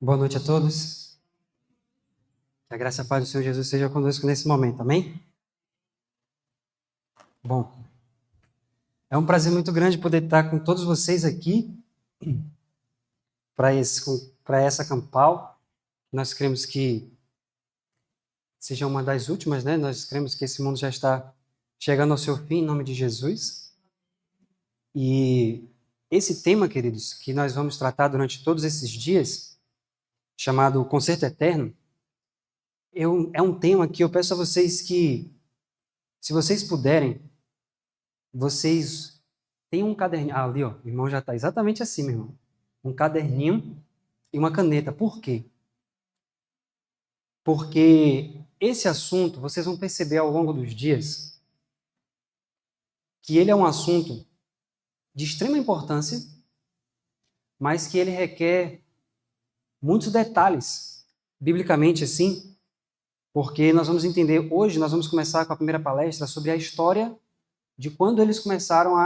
Boa noite a todos. Que a graça e a paz do Senhor Jesus seja conosco nesse momento, amém? Bom, é um prazer muito grande poder estar com todos vocês aqui para essa campal. Nós cremos que seja uma das últimas, né? Nós cremos que esse mundo já está chegando ao seu fim, em nome de Jesus. E esse tema, queridos, que nós vamos tratar durante todos esses dias, chamado Concerto Eterno, é um tema que eu peço a vocês que, se vocês puderem, vocês têm um caderninho. Ah, ali, ó, o irmão já está exatamente assim, meu irmão. Um caderninho e uma caneta. Por quê? Porque esse assunto, vocês vão perceber ao longo dos dias, que ele é um assunto de extrema importância, mas que ele requer muitos detalhes, biblicamente assim, porque nós vamos entender, hoje nós vamos começar com a primeira palestra sobre a história de quando eles começaram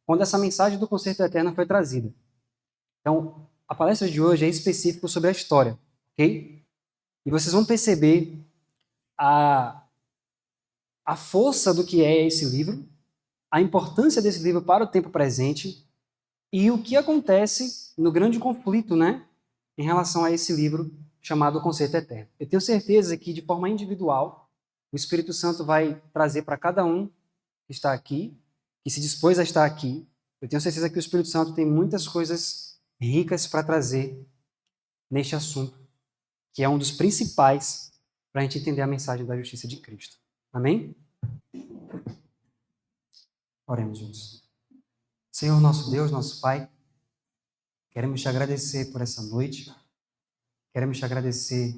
quando essa mensagem do Concerto Eterno foi trazida. Então, a palestra de hoje é específica sobre a história, ok? E vocês vão perceber a força do que é esse livro, a importância desse livro para o tempo presente e o que acontece no grande conflito, né, em relação a esse livro chamado Concerto Eterno. Eu tenho certeza que, de forma individual, o Espírito Santo vai trazer para cada um que está aqui, que se dispôs a estar aqui. Eu tenho certeza que o Espírito Santo tem muitas coisas ricas para trazer neste assunto, que é um dos principais para a gente entender a mensagem da justiça de Cristo. Amém? Oremos juntos. Senhor, nosso Deus, nosso Pai, queremos te agradecer por essa noite, queremos te agradecer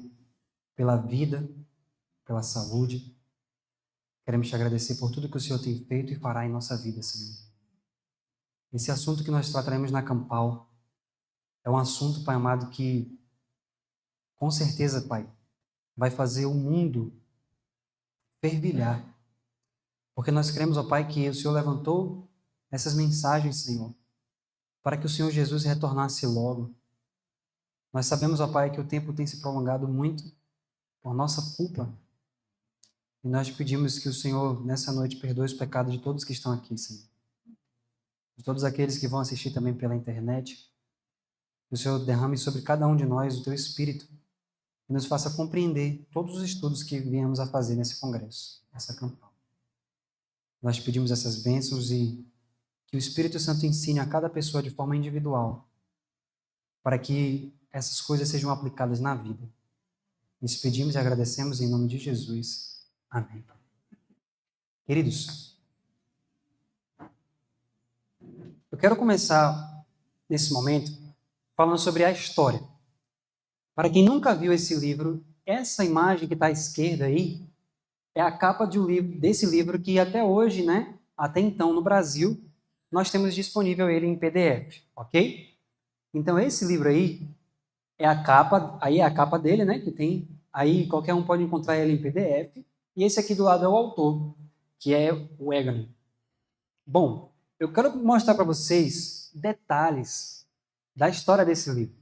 pela vida, pela saúde, queremos te agradecer por tudo que o Senhor tem feito e fará em nossa vida, Senhor. Esse assunto que nós trataremos na Campal é um assunto, Pai amado, que com certeza, Pai, vai fazer o mundo fervilhar. Porque nós cremos, ó Pai, que o Senhor levantou essas mensagens, Senhor, para que o Senhor Jesus retornasse logo. Nós sabemos, ó Pai, que o tempo tem se prolongado muito por nossa culpa. E nós pedimos que o Senhor, nessa noite, perdoe os pecados de todos que estão aqui, Senhor. De todos aqueles que vão assistir também pela internet. Que o Senhor derrame sobre cada um de nós o Teu Espírito e nos faça compreender todos os estudos que viemos a fazer nesse congresso, nessa campanha. Nós pedimos essas bênçãos e que o Espírito Santo ensine a cada pessoa de forma individual para que essas coisas sejam aplicadas na vida. Nos pedimos e agradecemos em nome de Jesus. Amém. Queridos, eu quero começar nesse momento falando sobre a história. Para quem nunca viu esse livro, essa imagem que está à esquerda aí é a capa desse livro que até hoje, né, até então no Brasil, nós temos disponível ele em PDF, ok? Então esse livro aí é a capa dele, né, que tem aí, qualquer um pode encontrar ele em PDF, e esse aqui do lado é o autor, que é o Egan. Bom, eu quero mostrar para vocês detalhes da história desse livro.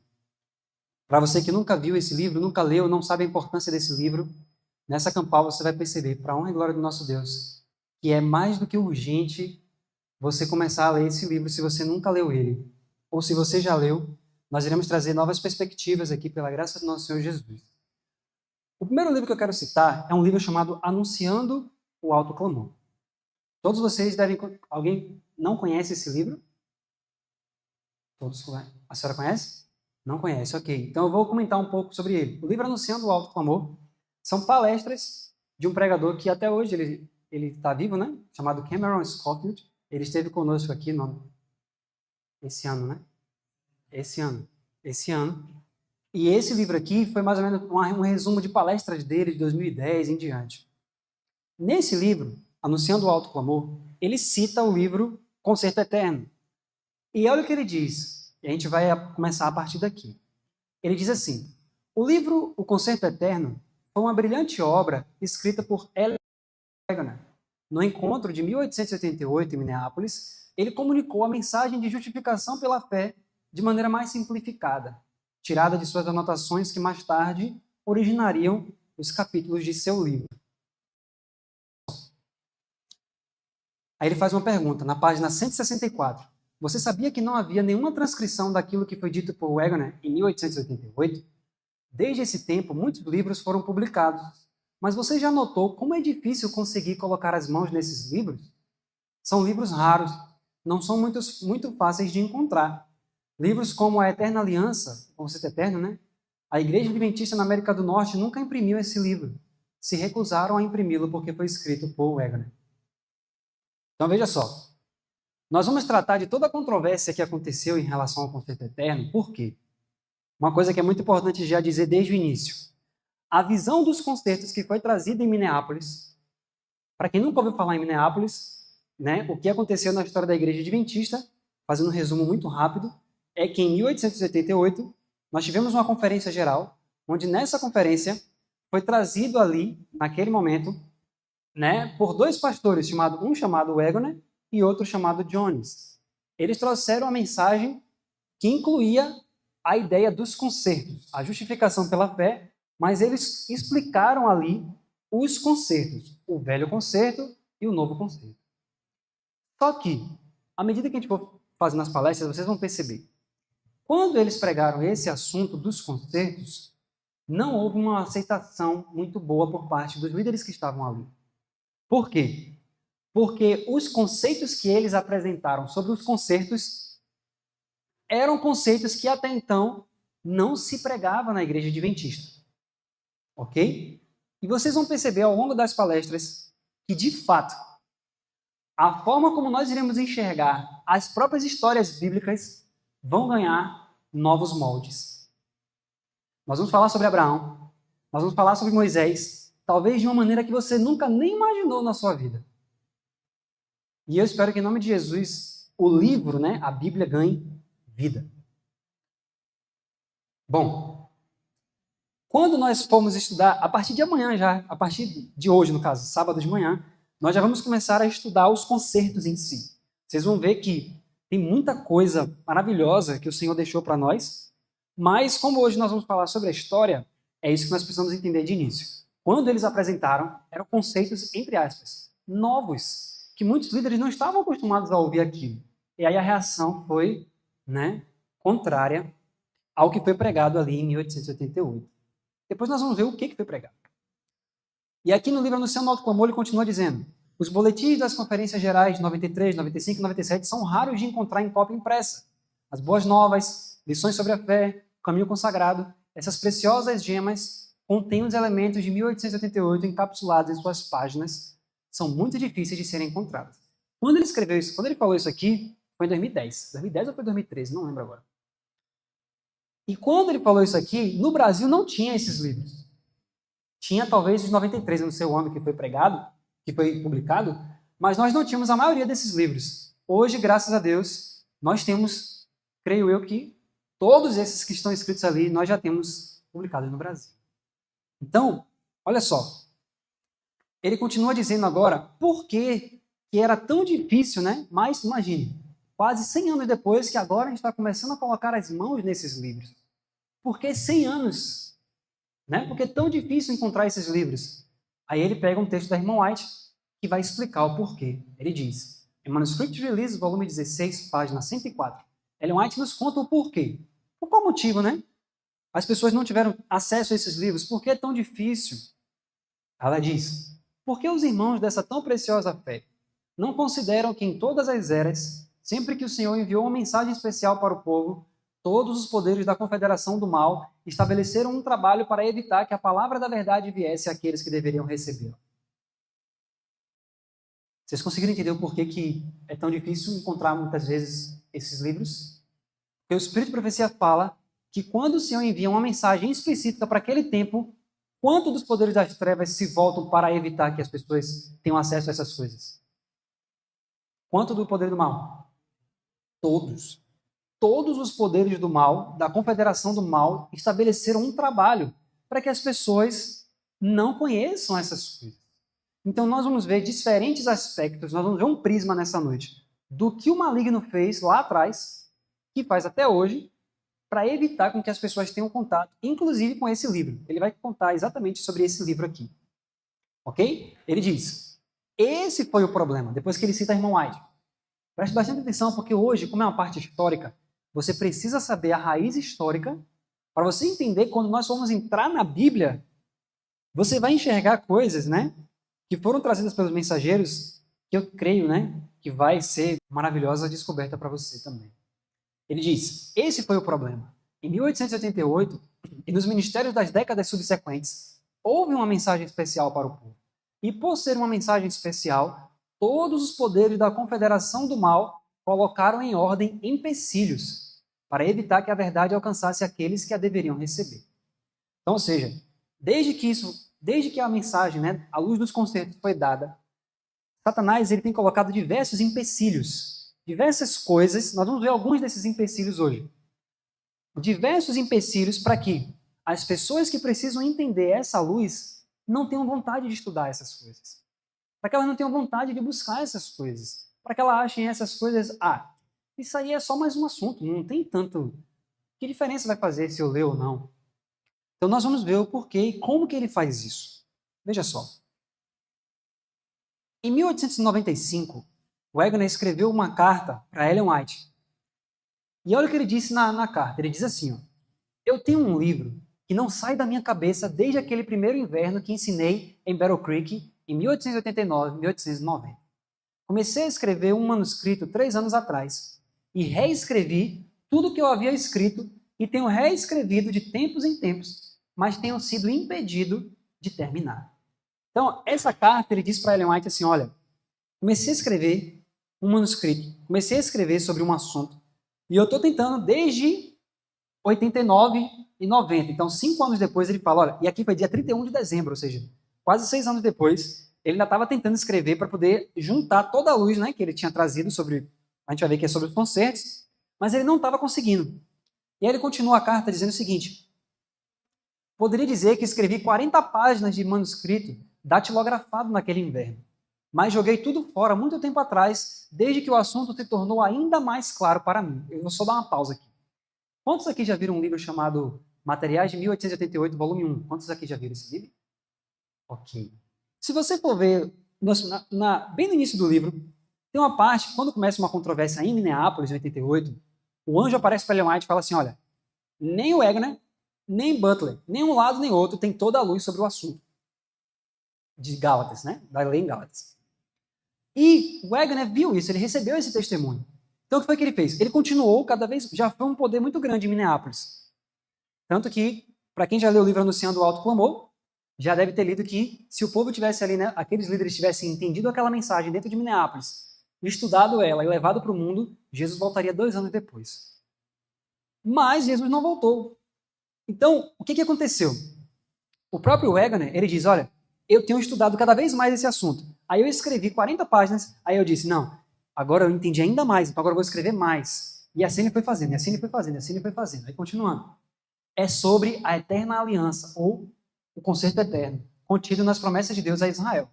Para você que nunca viu esse livro, nunca leu, não sabe a importância desse livro, nessa campal você vai perceber, para a honra e glória do nosso Deus, que é mais do que urgente você começar a ler esse livro se você nunca leu ele. Ou se você já leu, nós iremos trazer novas perspectivas aqui pela graça do nosso Senhor Jesus. O primeiro livro que eu quero citar é um livro chamado Anunciando o Alto Clamor. Todos vocês devem... Alguém não conhece esse livro? Todos conhecem. A senhora conhece? Não conhece, ok. Então eu vou comentar um pouco sobre ele. O livro Anunciando o Alto Clamor são palestras de um pregador que até hoje ele está vivo, né? Chamado Cameron Scofield. Ele esteve conosco aqui esse ano, né? Esse ano. E esse livro aqui foi mais ou menos um resumo de palestras dele de 2010 em diante. Nesse livro, Anunciando o Alto Clamor, ele cita o livro Concerto Eterno. E olha o que ele diz. E a gente vai começar a partir daqui. Ele diz assim: o livro O Concerto Eterno foi uma brilhante obra escrita por L. Wagner. No encontro de 1888 em Minneapolis, ele comunicou a mensagem de justificação pela fé de maneira mais simplificada. tirada de suas anotações que mais tarde originariam os capítulos de seu livro. Aí ele faz uma pergunta, na página 164. Você sabia que não havia nenhuma transcrição daquilo que foi dito por Wegener em 1888? Desde esse tempo, muitos livros foram publicados. Mas você já notou como é difícil conseguir colocar as mãos nesses livros? São livros raros, não são muito fáceis de encontrar. Livros como A Eterna Aliança, o Conceito Eterno, né? A Igreja Adventista na América do Norte nunca imprimiu esse livro. Se recusaram a imprimi-lo porque foi escrito por Wegener. Então veja só, nós vamos tratar de toda a controvérsia que aconteceu em relação ao Conceito Eterno. Por quê? Uma coisa que é muito importante já dizer desde o início. A visão dos concertos que foi trazida em Minneapolis, para quem nunca ouviu falar em Minneapolis, né, o que aconteceu na história da Igreja Adventista, fazendo um resumo muito rápido, é que em 1888 nós tivemos uma conferência geral, onde nessa conferência foi trazido ali, naquele momento, né, por dois pastores, um chamado Wegener e outro chamado Jones. Eles trouxeram a mensagem que incluía a ideia dos concertos, a justificação pela fé, mas eles explicaram ali os concertos, o velho concerto e o novo concerto. Só que, à medida que a gente for fazendo as palestras, vocês vão perceber, quando eles pregaram esse assunto dos concertos, não houve uma aceitação muito boa por parte dos líderes que estavam ali. Por quê? Porque os conceitos que eles apresentaram sobre os concertos eram conceitos que até então não se pregava na Igreja Adventista. Ok? E vocês vão perceber ao longo das palestras que, de fato, a forma como nós iremos enxergar as próprias histórias bíblicas vão ganhar novos moldes. Nós vamos falar sobre Abraão, nós vamos falar sobre Moisés, talvez de uma maneira que você nunca nem imaginou na sua vida. E eu espero que, em nome de Jesus, o livro, né, a Bíblia, ganhe vida. Bom, quando nós formos estudar, a partir de amanhã já, a partir de hoje, no caso, sábado de manhã, nós já vamos começar a estudar os concertos em si. Vocês vão ver que tem muita coisa maravilhosa que o Senhor deixou para nós, mas como hoje nós vamos falar sobre a história, é isso que nós precisamos entender de início. Quando eles apresentaram, eram conceitos, entre aspas, novos, que muitos líderes não estavam acostumados a ouvir aquilo. E aí a reação foi, né, contrária ao que foi pregado ali em 1888. Depois nós vamos ver o que foi pregado. E aqui no livro Anunciando o Alto Clamor, ele continua dizendo: os boletins das conferências gerais de 93, 95 e 97 são raros de encontrar em cópia impressa. As boas novas, lições sobre a fé, o caminho consagrado, essas preciosas gemas contêm os elementos de 1888 encapsulados em suas páginas, são muito difíceis de serem encontrados. Quando ele escreveu isso, quando ele falou isso aqui, foi em 2010. 2010 ou foi 2013? Não lembro agora. E quando ele falou isso aqui, no Brasil não tinha esses livros. Tinha talvez os 93, eu não sei o ano que foi pregado, que foi publicado, mas nós não tínhamos a maioria desses livros. Hoje, graças a Deus, nós temos, creio eu, que todos esses que estão escritos ali, nós já temos publicados no Brasil. Então, olha só. Ele continua dizendo agora por que era tão difícil, né? Mas imagine, quase 100 anos depois que agora a gente está começando a colocar as mãos nesses livros. Por que 100 anos? Né? Por que é tão difícil encontrar esses livros? Aí ele pega um texto da irmã White que vai explicar o porquê. Ele diz, em Manuscript Release, volume 16, página 104, Ellen White nos conta o porquê. Por qual motivo, né? As pessoas não tiveram acesso a esses livros. Por que é tão difícil? Ela diz, porque os irmãos dessa tão preciosa fé não consideram que em todas as eras, sempre que o Senhor enviou uma mensagem especial para o povo, todos os poderes da confederação do mal estabeleceram um trabalho para evitar que a palavra da verdade viesse àqueles que deveriam recebê-la. Vocês conseguiram entender o porquê que é tão difícil encontrar muitas vezes esses livros? Porque o Espírito de Profecia fala que quando o Senhor envia uma mensagem específica para aquele tempo, quanto dos poderes das trevas se voltam para evitar que as pessoas tenham acesso a essas coisas? Quanto do poder do mal? Todos. Todos os poderes do mal, da confederação do mal, estabeleceram um trabalho para que as pessoas não conheçam essas coisas. Então nós vamos ver diferentes aspectos, nós vamos ver um prisma nessa noite do que o maligno fez lá atrás, que faz até hoje, para evitar com que as pessoas tenham contato, inclusive com esse livro. Ele vai contar exatamente sobre esse livro aqui. Ok? Ele diz, esse foi o problema, depois que ele cita a irmã White. Preste bastante atenção, porque hoje, como é uma parte histórica, você precisa saber a raiz histórica para você entender quando nós formos entrar na Bíblia, você vai enxergar coisas, né, que foram trazidas pelos mensageiros, que eu creio, né, que vai ser maravilhosa descoberta para você também. Ele diz, esse foi o problema. Em 1888, e nos ministérios das décadas subsequentes, houve uma mensagem especial para o povo. E por ser uma mensagem especial, todos os poderes da confederação do mal colocaram em ordem empecilhos para evitar que a verdade alcançasse aqueles que a deveriam receber. Então, ou seja, desde que a mensagem, né, a luz dos concertos foi dada, Satanás ele tem colocado diversos empecilhos, diversas coisas. Nós vamos ver alguns desses empecilhos hoje. Diversos empecilhos para que as pessoas que precisam entender essa luz não tenham vontade de estudar essas coisas. Para que elas não tenham vontade de buscar essas coisas. Para que elas achem essas coisas, isso aí é só mais um assunto, não tem tanto... Que diferença vai fazer se eu ler ou não? Então nós vamos ver o porquê e como que ele faz isso. Veja só. Em 1895, Wegener escreveu uma carta para Ellen White. E olha o que ele disse na carta. Ele diz assim, ó, eu tenho um livro que não sai da minha cabeça desde aquele primeiro inverno que ensinei em Battle Creek em 1889, 1890. Comecei a escrever um manuscrito 3 anos atrás e reescrevi tudo que eu havia escrito e tenho reescrevido de tempos em tempos, mas tenho sido impedido de terminar. Então, essa carta ele diz para Ellen White assim, olha, comecei a escrever um manuscrito, comecei a escrever sobre um assunto e eu estou tentando desde 89 e 90. Então, 5 anos depois ele fala, olha, e aqui foi dia 31 de dezembro, ou seja, quase 6 anos depois, ele ainda estava tentando escrever para poder juntar toda a luz, né, que ele tinha trazido sobre, a gente vai ver que é sobre os concertos, mas ele não estava conseguindo. E aí ele continua a carta dizendo o seguinte, poderia dizer que escrevi 40 páginas de manuscrito datilografado naquele inverno, mas joguei tudo fora muito tempo atrás, desde que o assunto se tornou ainda mais claro para mim. Eu vou só dar uma pausa aqui. Quantos aqui já viram um livro chamado Materiais de 1888, volume 1? Quantos aqui já viram esse livro? Ok. Se você for ver, bem no início do livro, tem uma parte, quando começa uma controvérsia em Minneapolis, em 88, o anjo aparece para Ellen White e fala assim, olha, nem o Wegener, nem Butler, nem um lado nem outro tem toda a luz sobre o assunto de Gálatas, né? Da lei em Gálatas. E o Wegener viu isso, ele recebeu esse testemunho. Então, o que foi que ele fez? Ele continuou cada vez, já foi um poder muito grande em Minneapolis. Tanto que, para quem já leu o livro Anunciando o Alto Clamor, já deve ter lido que, se o povo tivesse ali, né, aqueles líderes tivessem entendido aquela mensagem dentro de Minneapolis, estudado ela e levado para o mundo, Jesus voltaria 2 anos depois. Mas Jesus não voltou. Então, o que aconteceu? O próprio Wegener, ele diz, olha, eu tenho estudado cada vez mais esse assunto. Aí eu escrevi 40 páginas, aí eu disse, não, agora eu entendi ainda mais, então agora eu vou escrever mais. E assim ele foi fazendo, e assim ele foi fazendo, e assim ele foi fazendo. Aí continuando. É sobre a eterna aliança, ou o concerto eterno, contido nas promessas de Deus a Israel.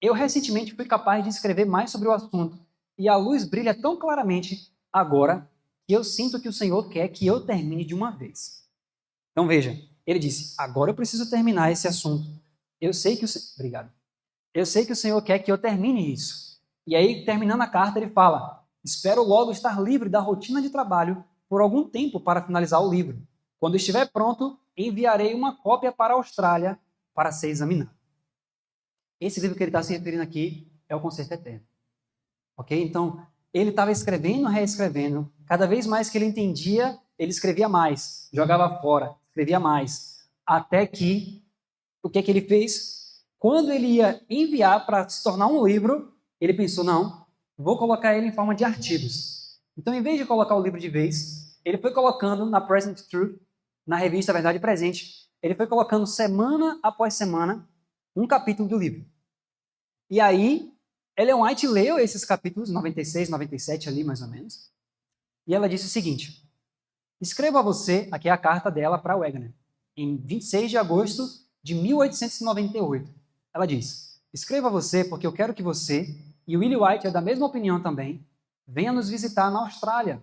Eu recentemente fui capaz de escrever mais sobre o assunto, e a luz brilha tão claramente agora que eu sinto que o Senhor quer que eu termine de uma vez. Então veja, ele disse, agora eu preciso terminar esse assunto. Eu sei que Obrigado. Eu sei que o Senhor quer que eu termine isso. E aí, terminando a carta, ele fala, espero logo estar livre da rotina de trabalho por algum tempo para finalizar o livro. Quando estiver pronto, enviarei uma cópia para a Austrália para ser examinado. Esse livro que ele está se referindo aqui é o Concerto Eterno. Ok? Então, ele estava escrevendo, reescrevendo. Cada vez mais que ele entendia, ele escrevia mais, jogava fora, escrevia mais. Até que, o que ele fez? Quando ele ia enviar para se tornar um livro, ele pensou, não, vou colocar ele em forma de artigos. Então, em vez de colocar o livro de vez, ele foi colocando na Present Truth, na revista Verdade Presente, ele foi colocando semana após semana um capítulo do livro. E aí, Ellen White leu esses capítulos, 96, 97 ali mais ou menos, e ela disse o seguinte, escrevo a você, aqui é a carta dela para Wegener, em 26 de agosto de 1898. Ela diz, escrevo a você porque eu quero que você, e o Willie White é da mesma opinião também, venha nos visitar na Austrália,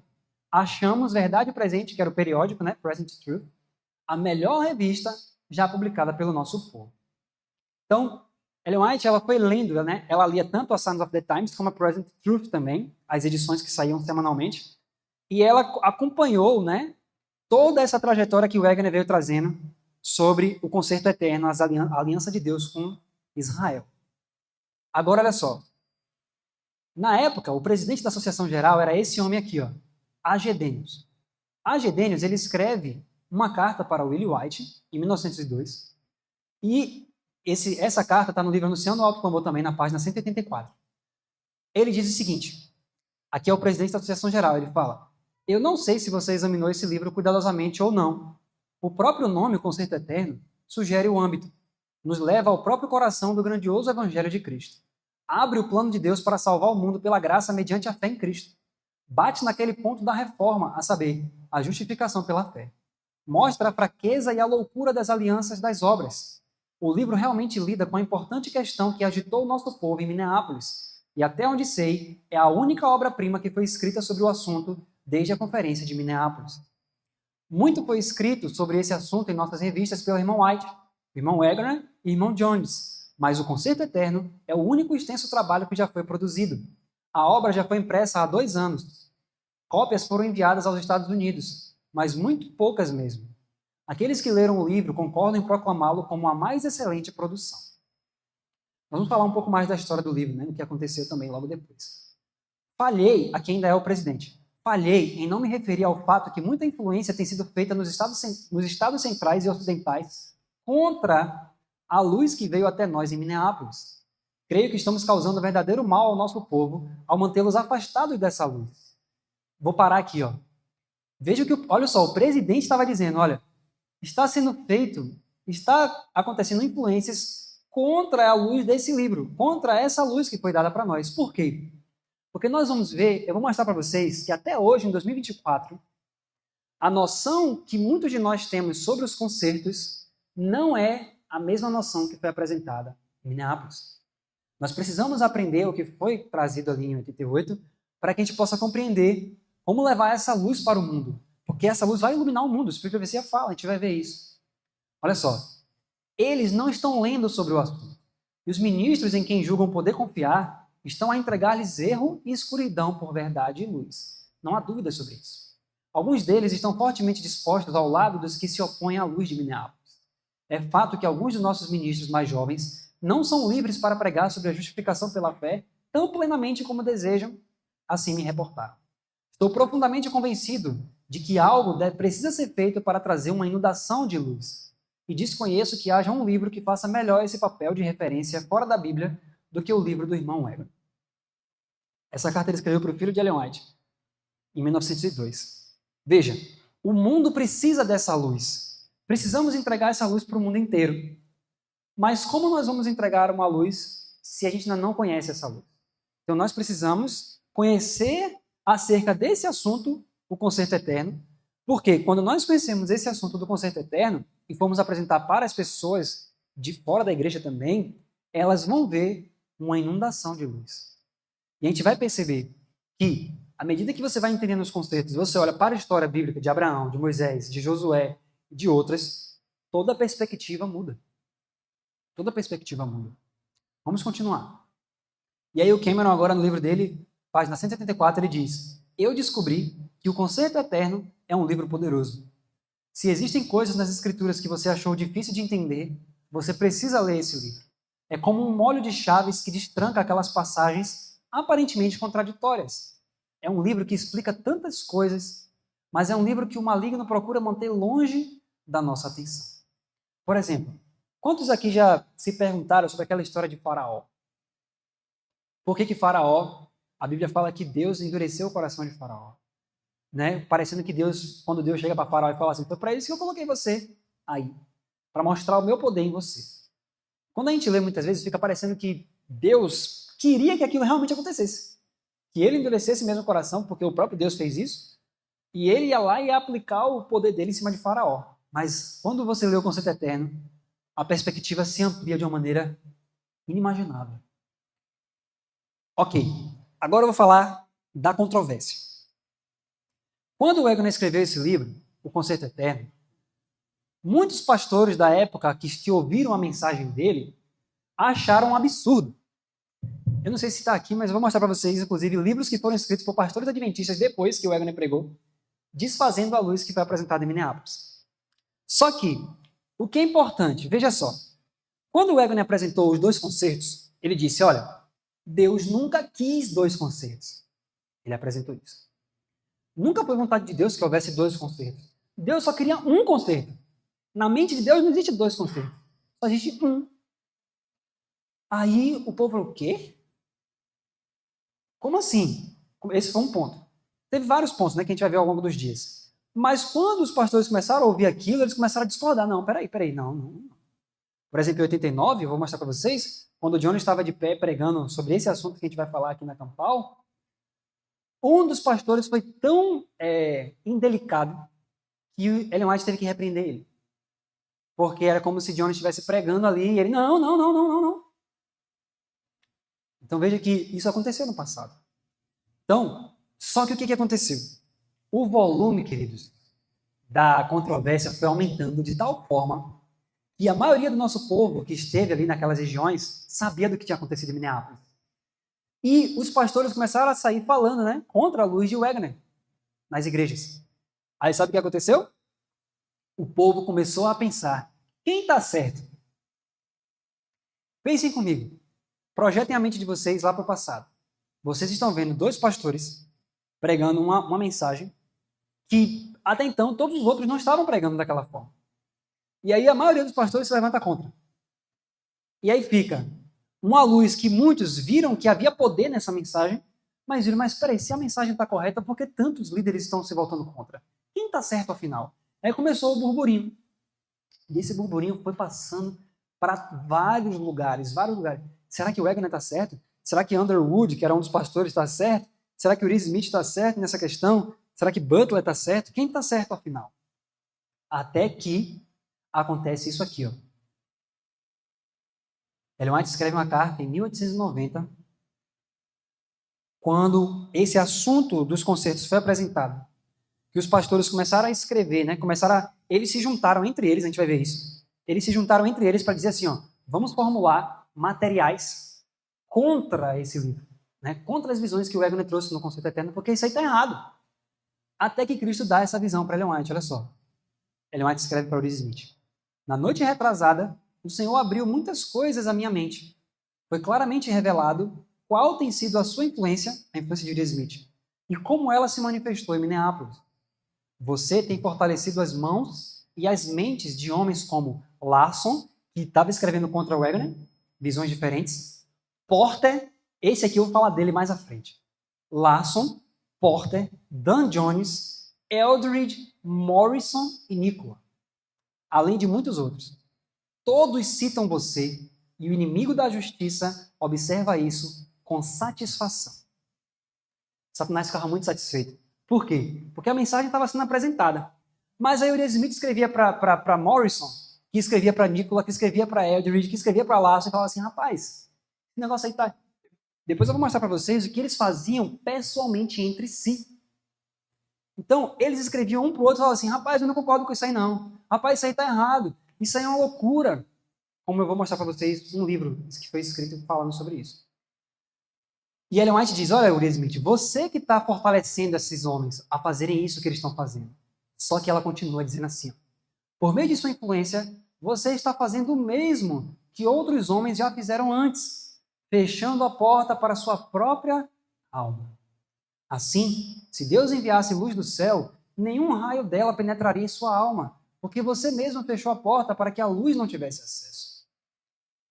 achamos Verdade Presente, que era o periódico, né? Present Truth, a melhor revista já publicada pelo nosso povo. Então, Ellen White, ela foi lendo, né? Ela lia tanto a Signs of the Times como a Present Truth também, as edições que saíam semanalmente, e ela acompanhou, né, toda essa trajetória que o Wagner veio trazendo sobre o concerto eterno, a aliança de Deus com Israel. Agora, olha só. Na época, o presidente da Associação Geral era esse homem aqui, ó, A.G. Daniels. A.G. Daniels, ele escreve uma carta para Willie White, em 1902, e essa carta está no livro Anunciando o Alto Clamor também, na página 184. Ele diz o seguinte, aqui é o presidente da Associação Geral, ele fala, eu não sei se você examinou esse livro cuidadosamente ou não. O próprio nome, o Concerto Eterno, sugere o âmbito, nos leva ao próprio coração do grandioso Evangelho de Cristo. Abre o plano de Deus para salvar o mundo pela graça mediante a fé em Cristo. Bate naquele ponto da reforma, a saber, a justificação pela fé. Mostra a fraqueza e a loucura das alianças das obras. O livro realmente lida com a importante questão que agitou o nosso povo em Minneapolis, e até onde sei, é a única obra-prima que foi escrita sobre o assunto desde a Conferência de Minneapolis. Muito foi escrito sobre esse assunto em nossas revistas pelo irmão White, irmão Wagner e irmão Jones, mas o Concerto Eterno é o único extenso trabalho que já foi produzido. A obra já foi impressa há 2 anos. Cópias foram enviadas aos Estados Unidos, mas muito poucas mesmo. Aqueles que leram o livro concordam em proclamá-lo como a mais excelente produção. Nós vamos falar um pouco mais da história do livro, né, do que aconteceu também logo depois. Falhei, aqui ainda é o presidente, falhei em não me referir ao fato que muita influência tem sido feita nos estados centrais e ocidentais contra a luz que veio até nós em Minneapolis. Creio que estamos causando verdadeiro mal ao nosso povo ao mantê-los afastados dessa luz. Vou parar aqui, ó. Veja que, olha só, o presidente estava dizendo, olha, está sendo feito, está acontecendo influências contra a luz desse livro, contra essa luz que foi dada para nós. Por quê? Porque nós vamos ver, eu vou mostrar para vocês que até hoje, em 2024, a noção que muitos de nós temos sobre os concertos não é a mesma noção que foi apresentada em Minneapolis. Nós precisamos aprender o que foi trazido ali em 88 para que a gente possa compreender como levar essa luz para o mundo. Porque essa luz vai iluminar o mundo. O Espírito de Profecia fala, a gente vai ver isso. Olha só. Eles não estão lendo sobre o assunto. E os ministros em quem julgam poder confiar estão a entregar-lhes erro e escuridão por verdade e luz. Não há dúvida sobre isso. Alguns deles estão fortemente dispostos ao lado dos que se opõem à luz de Minneapolis. É fato que alguns dos nossos ministros mais jovens não são livres para pregar sobre a justificação pela fé tão plenamente como desejam assim me reportar. Estou profundamente convencido de que algo precisa ser feito para trazer uma inundação de luz. E desconheço que haja um livro que faça melhor esse papel de referência fora da Bíblia do que o livro do irmão Wagner. Essa carta ele escreveu para o filho de Ellen White, em 1902. Veja, o mundo precisa dessa luz. Precisamos entregar essa luz para o mundo inteiro. Mas como nós vamos entregar uma luz se a gente ainda não conhece essa luz? Então nós precisamos conhecer acerca desse assunto, o concerto eterno, porque quando nós conhecemos esse assunto do concerto eterno e formos apresentar para as pessoas de fora da igreja também, elas vão ver uma inundação de luz. E a gente vai perceber que, à medida que você vai entendendo os conceitos, você olha para a história bíblica de Abraão, de Moisés, de Josué e de outras, toda a perspectiva muda. Toda a perspectiva muda. Vamos continuar. E aí o Cameron, agora no livro dele, página 174, ele diz: eu descobri que o Concerto Eterno é um livro poderoso. Se existem coisas nas Escrituras que você achou difícil de entender, você precisa ler esse livro. É como um molho de chaves que destranca aquelas passagens aparentemente contraditórias. É um livro que explica tantas coisas, mas é um livro que o maligno procura manter longe da nossa atenção. Por exemplo, quantos aqui já se perguntaram sobre aquela história de Faraó? Por que Faraó, a Bíblia fala que Deus endureceu o coração de Faraó? Né? Parecendo que Deus, quando Deus chega para Faraó e fala assim, foi para isso que eu coloquei você aí, para mostrar o meu poder em você. Quando a gente lê muitas vezes, fica parecendo que Deus queria que aquilo realmente acontecesse. Que ele endurecesse mesmo o coração, porque o próprio Deus fez isso, e ele ia lá e ia aplicar o poder dele em cima de Faraó. Mas quando você lê o conceito eterno, a perspectiva se amplia de uma maneira inimaginável. Ok, agora eu vou falar da controvérsia. Quando o Wagner escreveu esse livro, O Concerto Eterno, muitos pastores da época que ouviram a mensagem dele acharam um absurdo. Eu não sei se está aqui, mas eu vou mostrar para vocês, inclusive, livros que foram escritos por pastores adventistas depois que o Wagner pregou, desfazendo a luz que foi apresentada em Minneapolis. Só que, o que é importante, veja só, quando o Wagner apresentou os 2 concertos, ele disse, olha, Deus nunca quis 2 concertos. Ele apresentou isso. Nunca foi vontade de Deus que houvesse 2 concertos. Deus só queria um concerto. Na mente de Deus não existe 2 concertos. Só existe um. Aí o povo falou, o quê? Como assim? Esse foi um ponto. Teve vários pontos, né, que a gente vai ver ao longo dos dias. Mas quando os pastores começaram a ouvir aquilo, eles começaram a discordar. Não, peraí, não. Por exemplo, em 89, eu vou mostrar para vocês, quando o John estava de pé pregando sobre esse assunto que a gente vai falar aqui na Campal, um dos pastores foi tão indelicado que Ellen White teve que repreender ele. Porque era como se John estivesse pregando ali e ele, não. Então veja que isso aconteceu no passado. Então, só que o que aconteceu? O volume, queridos, da controvérsia foi aumentando de tal forma que a maioria do nosso povo que esteve ali naquelas regiões sabia do que tinha acontecido em Minneapolis. E os pastores começaram a sair falando, né, contra a luz de Wagner nas igrejas. Aí sabe o que aconteceu? O povo começou a pensar, quem está certo? Pensem comigo. Projetem a mente de vocês lá para o passado. Vocês estão vendo 2 pastores pregando uma mensagem que, até então, todos os outros não estavam pregando daquela forma. E aí a maioria dos pastores se levanta contra. E aí fica uma luz que muitos viram que havia poder nessa mensagem, mas viram, mas peraí, se a mensagem está correta, por que tantos líderes estão se voltando contra? Quem está certo afinal? Aí começou o burburinho. E esse burburinho foi passando para vários lugares. Será que o Wagner está certo? Será que Underwood, que era um dos pastores, está certo? Será que o Uri Smith está certo nessa questão? Será que Butler está certo? Quem está certo afinal? Até que acontece isso aqui, ó. Ellen White escreve uma carta em 1890, quando esse assunto dos concertos foi apresentado, que os pastores começaram a escrever, né? Eles se juntaram entre eles, a gente vai ver isso. Eles se juntaram entre eles para dizer assim, ó, vamos formular materiais contra esse livro, né? Contra as visões que o Wagner trouxe no Concerto Eterno, porque isso aí está errado. Até que Cristo dá essa visão para Ellen White, olha só. Ellen White escreve para Uri Smith. Na noite retrasada, o Senhor abriu muitas coisas à minha mente. Foi claramente revelado qual tem sido a sua influência, a influência de Uri Smith, e como ela se manifestou em Minneapolis. Você tem fortalecido as mãos e as mentes de homens como Larson, que estava escrevendo contra Wagner, visões diferentes, Porter, esse aqui eu vou falar dele mais à frente, Larson, Porter, Dan Jones, Eldridge, Morrison e Nicola, além de muitos outros. Todos citam você e o inimigo da justiça observa isso com satisfação. Satanás ficava muito satisfeito. Por quê? Porque a mensagem estava sendo apresentada. Mas aí o Uri Smith escrevia para Morrison, que escrevia para Nicola, que escrevia para Eldridge, que escrevia para Larson, e falava assim, rapaz, esse negócio aí tá... Depois eu vou mostrar para vocês o que eles faziam pessoalmente entre si. Então, eles escreviam um para o outro e falavam assim, rapaz, eu não concordo com isso aí não. Rapaz, isso aí está errado. Isso aí é uma loucura. Como eu vou mostrar para vocês um livro que foi escrito falando sobre isso. E Ellen White diz, olha, Uri Smith, você que está fortalecendo esses homens a fazerem isso que eles estão fazendo. Só que ela continua dizendo assim, por meio de sua influência, você está fazendo o mesmo que outros homens já fizeram antes, fechando a porta para a sua própria alma. Assim, se Deus enviasse luz do céu, nenhum raio dela penetraria em sua alma, porque você mesmo fechou a porta para que a luz não tivesse acesso.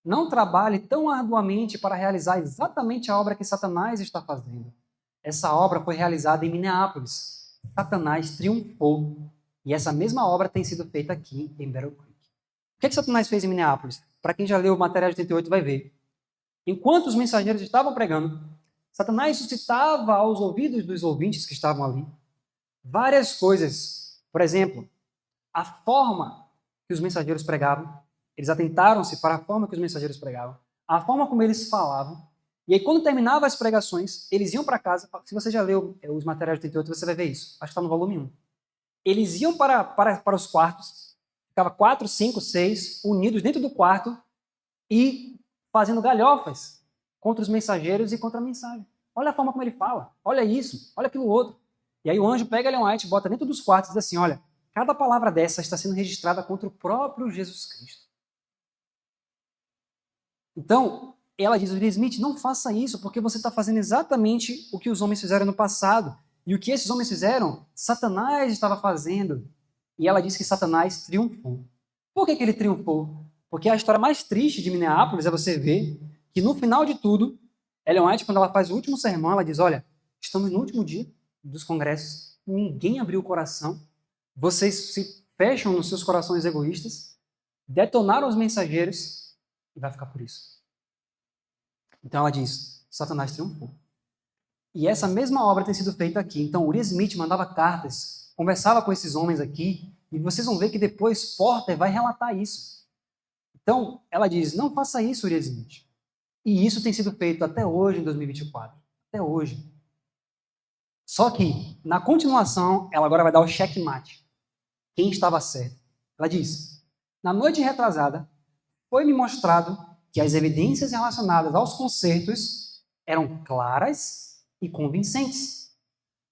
Não trabalhe tão arduamente para realizar exatamente a obra que Satanás está fazendo. Essa obra foi realizada em Minneapolis. Satanás triunfou. E essa mesma obra tem sido feita aqui em Battle Creek. O que Satanás fez em Minneapolis? Para quem já leu o material de 88 vai ver. Enquanto os mensageiros estavam pregando, Satanás suscitava aos ouvidos dos ouvintes que estavam ali várias coisas. Por exemplo, a forma que os mensageiros pregavam. Eles atentaram-se para a forma que os mensageiros pregavam, a forma como eles falavam, E aí, quando terminava as pregações, eles iam para casa. Se você já leu os materiais do 38, você vai ver isso. Acho que está no volume 1. Eles iam para os quartos, ficava 4, 5, 6, unidos dentro do quarto e fazendo galhofas contra os mensageiros e contra a mensagem. Olha a forma como ele fala. Olha isso, olha aquilo outro. E aí o anjo pega Ellen White, bota dentro dos quartos e diz assim, olha, cada palavra dessa está sendo registrada contra o próprio Jesus Cristo. Então, ela diz, William Smith, não faça isso, porque você está fazendo exatamente o que os homens fizeram no passado. E o que esses homens fizeram, Satanás estava fazendo. E ela diz que Satanás triunfou. Por que ele triunfou? Porque a história mais triste de Minneapolis é você ver que no final de tudo, Ellen White, quando ela faz o último sermão, ela diz, olha, estamos no último dia dos congressos, ninguém abriu o coração, vocês se fecham nos seus corações egoístas, detonaram os mensageiros e vai ficar por isso. Então ela diz, Satanás triunfou. E essa mesma obra tem sido feita aqui. Então Uriah Smith mandava cartas, conversava com esses homens aqui, e vocês vão ver que depois Porter vai relatar isso. Então ela diz, não faça isso, Uriah Smith. E isso tem sido feito até hoje, em 2024. Até hoje. Só que, na continuação, ela agora vai dar o checkmate. Quem estava certo? Ela diz, na noite retrasada, foi-me mostrado que as evidências relacionadas aos concertos eram claras e convincentes.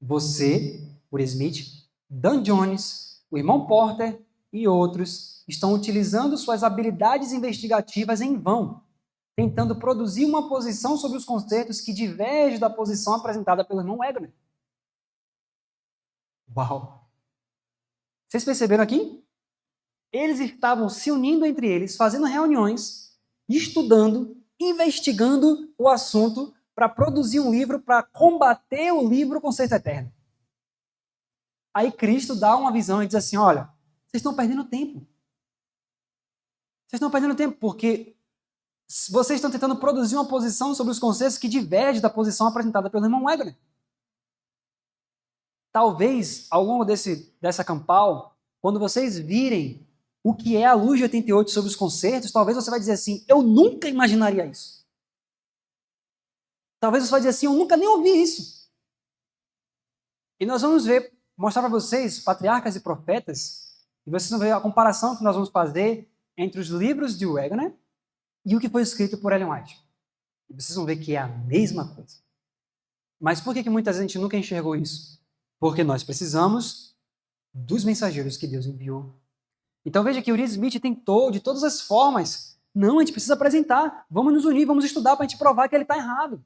Você, Uriah Smith, Dan Jones, o irmão Porter e outros estão utilizando suas habilidades investigativas em vão, tentando produzir uma posição sobre os concertos que diverge da posição apresentada pelo irmão Wagner. Uau! Vocês perceberam aqui? Eles estavam se unindo entre eles, fazendo reuniões, estudando, investigando o assunto para produzir um livro para combater o livro Concerto Eterno. Aí Cristo dá uma visão e diz assim, olha, vocês estão perdendo tempo. Vocês estão perdendo tempo porque vocês estão tentando produzir uma posição sobre os conceitos que diverge da posição apresentada pelo irmão Wagner. Talvez, ao longo dessa campal, quando vocês virem o que é a luz de 88 sobre os concertos, talvez você vai dizer assim, eu nunca imaginaria isso. Talvez você vai dizer assim, eu nunca nem ouvi isso. E nós vamos mostrar para vocês, patriarcas e profetas, e vocês vão ver a comparação que nós vamos fazer entre os livros de Wagner e o que foi escrito por Ellen White. E vocês vão ver que é a mesma coisa. Mas por que muitas vezes a gente nunca enxergou isso? Porque nós precisamos dos mensageiros que Deus enviou. Então veja que Uriah Smith tentou de todas as formas. Não, a gente precisa apresentar. Vamos nos unir, vamos estudar para a gente provar que ele está errado.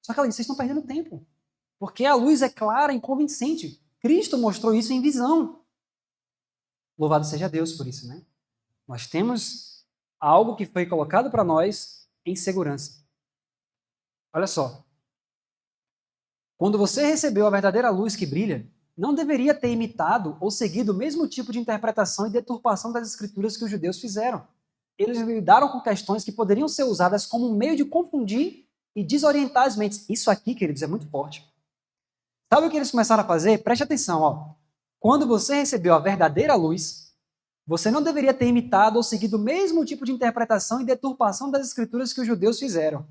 Só que ela disse, vocês estão perdendo tempo. Porque a luz é clara e convincente. Cristo mostrou isso em visão. Louvado seja Deus por isso, né? Nós temos algo que foi colocado para nós em segurança. Olha só. Quando você recebeu a verdadeira luz que brilha, não deveria ter imitado ou seguido o mesmo tipo de interpretação e deturpação das escrituras que os judeus fizeram. Eles lidaram com questões que poderiam ser usadas como um meio de confundir e desorientar as mentes. Isso aqui, queridos, é muito forte. Sabe o que eles começaram a fazer? Preste atenção, ó. Quando você recebeu a verdadeira luz, você não deveria ter imitado ou seguido o mesmo tipo de interpretação e deturpação das escrituras que os judeus fizeram.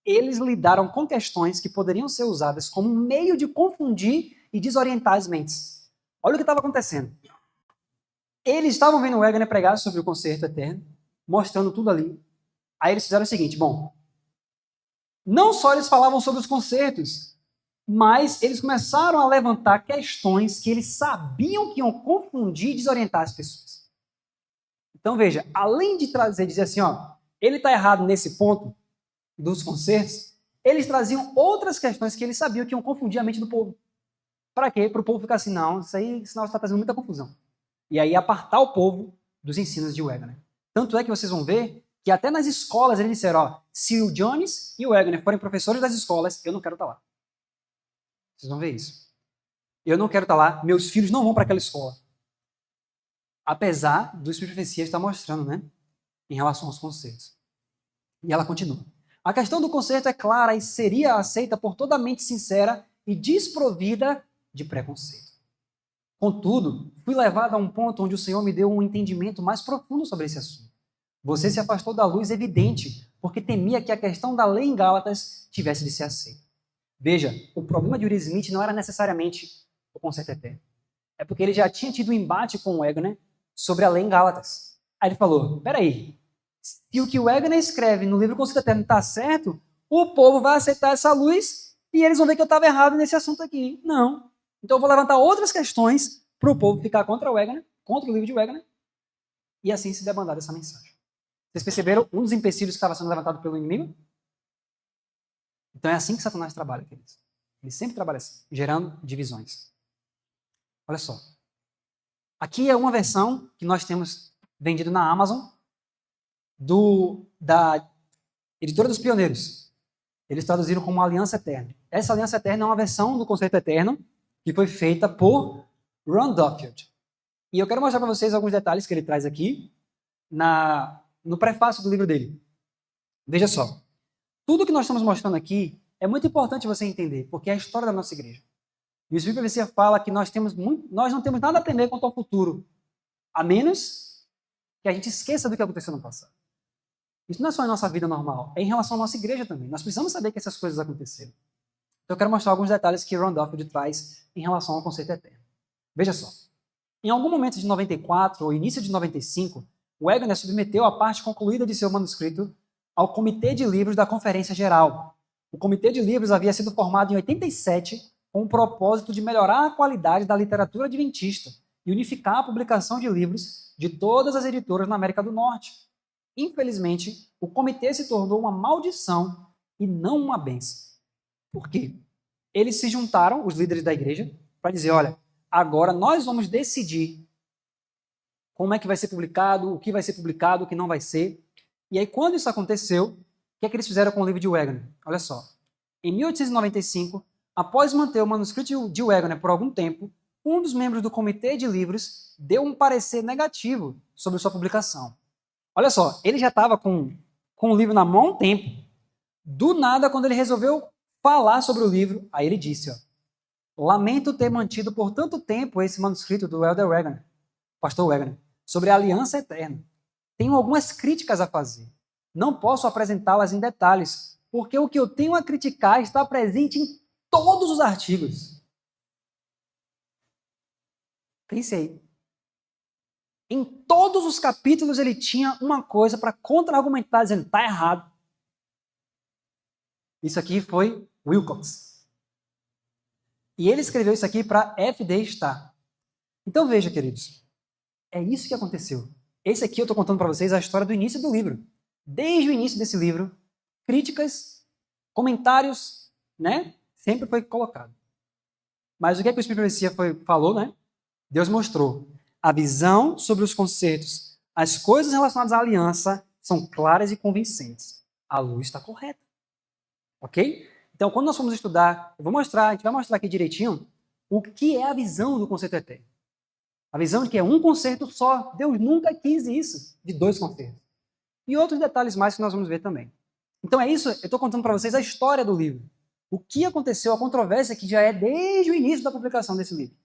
Eles lidaram com questões que poderiam ser usadas como um meio de confundir e desorientar as mentes. Olha o que estava acontecendo. Eles estavam vendo o Wagner pregar sobre o concerto eterno, mostrando tudo ali. Aí eles fizeram o seguinte, bom, não só eles falavam sobre os concertos, mas eles começaram a levantar questões que eles sabiam que iam confundir e desorientar as pessoas. Então veja, além de dizer assim, ó, ele está errado nesse ponto dos concertos, eles traziam outras questões que eles sabiam que iam confundir a mente do povo. Para quê? Para o povo ficar assim, não, isso aí senão está trazendo muita confusão. E aí apartar o povo dos ensinos de Wagner. Tanto é que vocês vão ver que até nas escolas eles disseram, ó, se o Jones e o Wagner forem professores das escolas, eu não quero estar lá. Vocês vão ver isso. Eu não quero estar lá, meus filhos não vão para aquela escola. Apesar do Espírito de Profecia estar mostrando, né, em relação aos concertos. E ela continua. A questão do concerto é clara e seria aceita por toda mente sincera e desprovida de preconceito. Contudo, fui levado a um ponto onde o Senhor me deu um entendimento mais profundo sobre esse assunto. Você se afastou da luz evidente, porque temia que a questão da lei em Gálatas tivesse de ser aceita. Veja, o problema de Uri Smith não era necessariamente o conceito eterno. É porque ele já tinha tido um embate com o Wegener sobre a lei em Gálatas. Aí ele falou, peraí, se o que o Wegener escreve no livro Conceito Eterno está certo, o povo vai aceitar essa luz e eles vão ver que eu estava errado nesse assunto aqui. Não. Então eu vou levantar outras questões para o povo ficar contra o Wegener, contra o livro de Wegener, e assim se debandar dessa mensagem. Vocês perceberam um dos empecilhos que estava sendo levantado pelo inimigo? Então é assim que Satanás trabalha, queridos. Ele sempre trabalha assim, gerando divisões. Olha só. Aqui é uma versão que nós temos vendido na Amazon da Editora dos Pioneiros. Eles traduziram como Aliança Eterna. Essa Aliança Eterna é uma versão do conceito eterno que foi feita por Ron Duffield. E eu quero mostrar para vocês alguns detalhes que ele traz aqui no prefácio do livro dele. Veja só. Tudo que nós estamos mostrando aqui é muito importante você entender, porque é a história da nossa igreja. E o Espírito Profecia fala que nós não temos nada a temer quanto ao futuro, a menos que a gente esqueça do que aconteceu no passado. Isso não é só em nossa vida normal, é em relação à nossa igreja também. Nós precisamos saber que essas coisas aconteceram. Então eu quero mostrar alguns detalhes que Ron Duffield traz em relação ao conceito eterno. Veja só. Em algum momento de 94 ou início de 95, Wegener submeteu a parte concluída de seu manuscrito ao Comitê de Livros da Conferência Geral. O Comitê de Livros havia sido formado em 87 com o propósito de melhorar a qualidade da literatura adventista e unificar a publicação de livros de todas as editoras na América do Norte. Infelizmente, o comitê se tornou uma maldição e não uma bênção. Por quê? Eles se juntaram, os líderes da igreja, para dizer, olha, agora nós vamos decidir como é que vai ser publicado, o que não vai ser. E aí, quando isso aconteceu, o que é que eles fizeram com o livro de Wegener? Olha só. Em 1895, após manter o manuscrito de Wegener por algum tempo, um dos membros do comitê de livros deu um parecer negativo sobre sua publicação. Olha só, ele já estava com o livro na mão há um tempo. Do nada, quando ele resolveu falar sobre o livro, aí ele disse, ó, lamento ter mantido por tanto tempo esse manuscrito do Elder Wegener, pastor Wegener, sobre a aliança eterna. Tenho algumas críticas a fazer. Não posso apresentá-las em detalhes, porque o que eu tenho a criticar está presente em todos os artigos. Pense aí. Em todos os capítulos ele tinha uma coisa para contra-argumentar, dizendo, está errado. Isso aqui foi Wilcox. E ele escreveu isso aqui para F.D. Starr. Então veja, queridos, é isso que aconteceu. Esse aqui eu estou contando para vocês a história do início do livro. Desde o início desse livro, críticas, comentários, né? Sempre foi colocado. Mas o que é que o Espírito Profecia falou, né? Deus mostrou. A visão sobre os conceitos, as coisas relacionadas à aliança são claras e convincentes. A luz está correta. Ok? Então, quando nós formos estudar, a gente vai mostrar aqui direitinho o que é a visão do conceito eterno. A visão de que é um conceito só. Deus nunca quis isso, de dois conceitos. E outros detalhes mais que nós vamos ver também. Então é isso, eu estou contando para vocês a história do livro. O que aconteceu, a controvérsia que já é desde o início da publicação desse livro.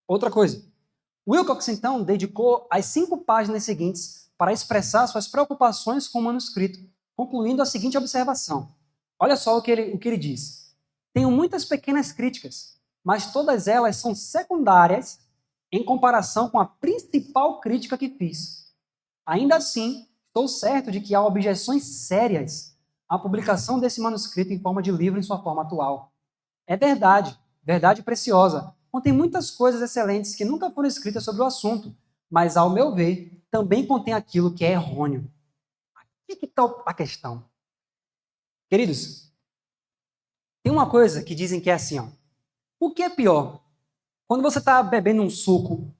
Outra coisa. Wilcox, então, dedicou as 5 páginas seguintes para expressar suas preocupações com o manuscrito, concluindo a seguinte observação. Olha só o que ele diz. Tenho muitas pequenas críticas, mas todas elas são secundárias em comparação com a principal crítica que fiz. Ainda assim, estou certo de que há objeções sérias à publicação desse manuscrito em forma de livro em sua forma atual. É verdade, verdade preciosa. Contém muitas coisas excelentes que nunca foram escritas sobre o assunto, mas, ao meu ver, também contém aquilo que é errôneo. Aqui que está a questão. Queridos, tem uma coisa que dizem que é assim, ó. O que é pior? Quando você está bebendo um suco,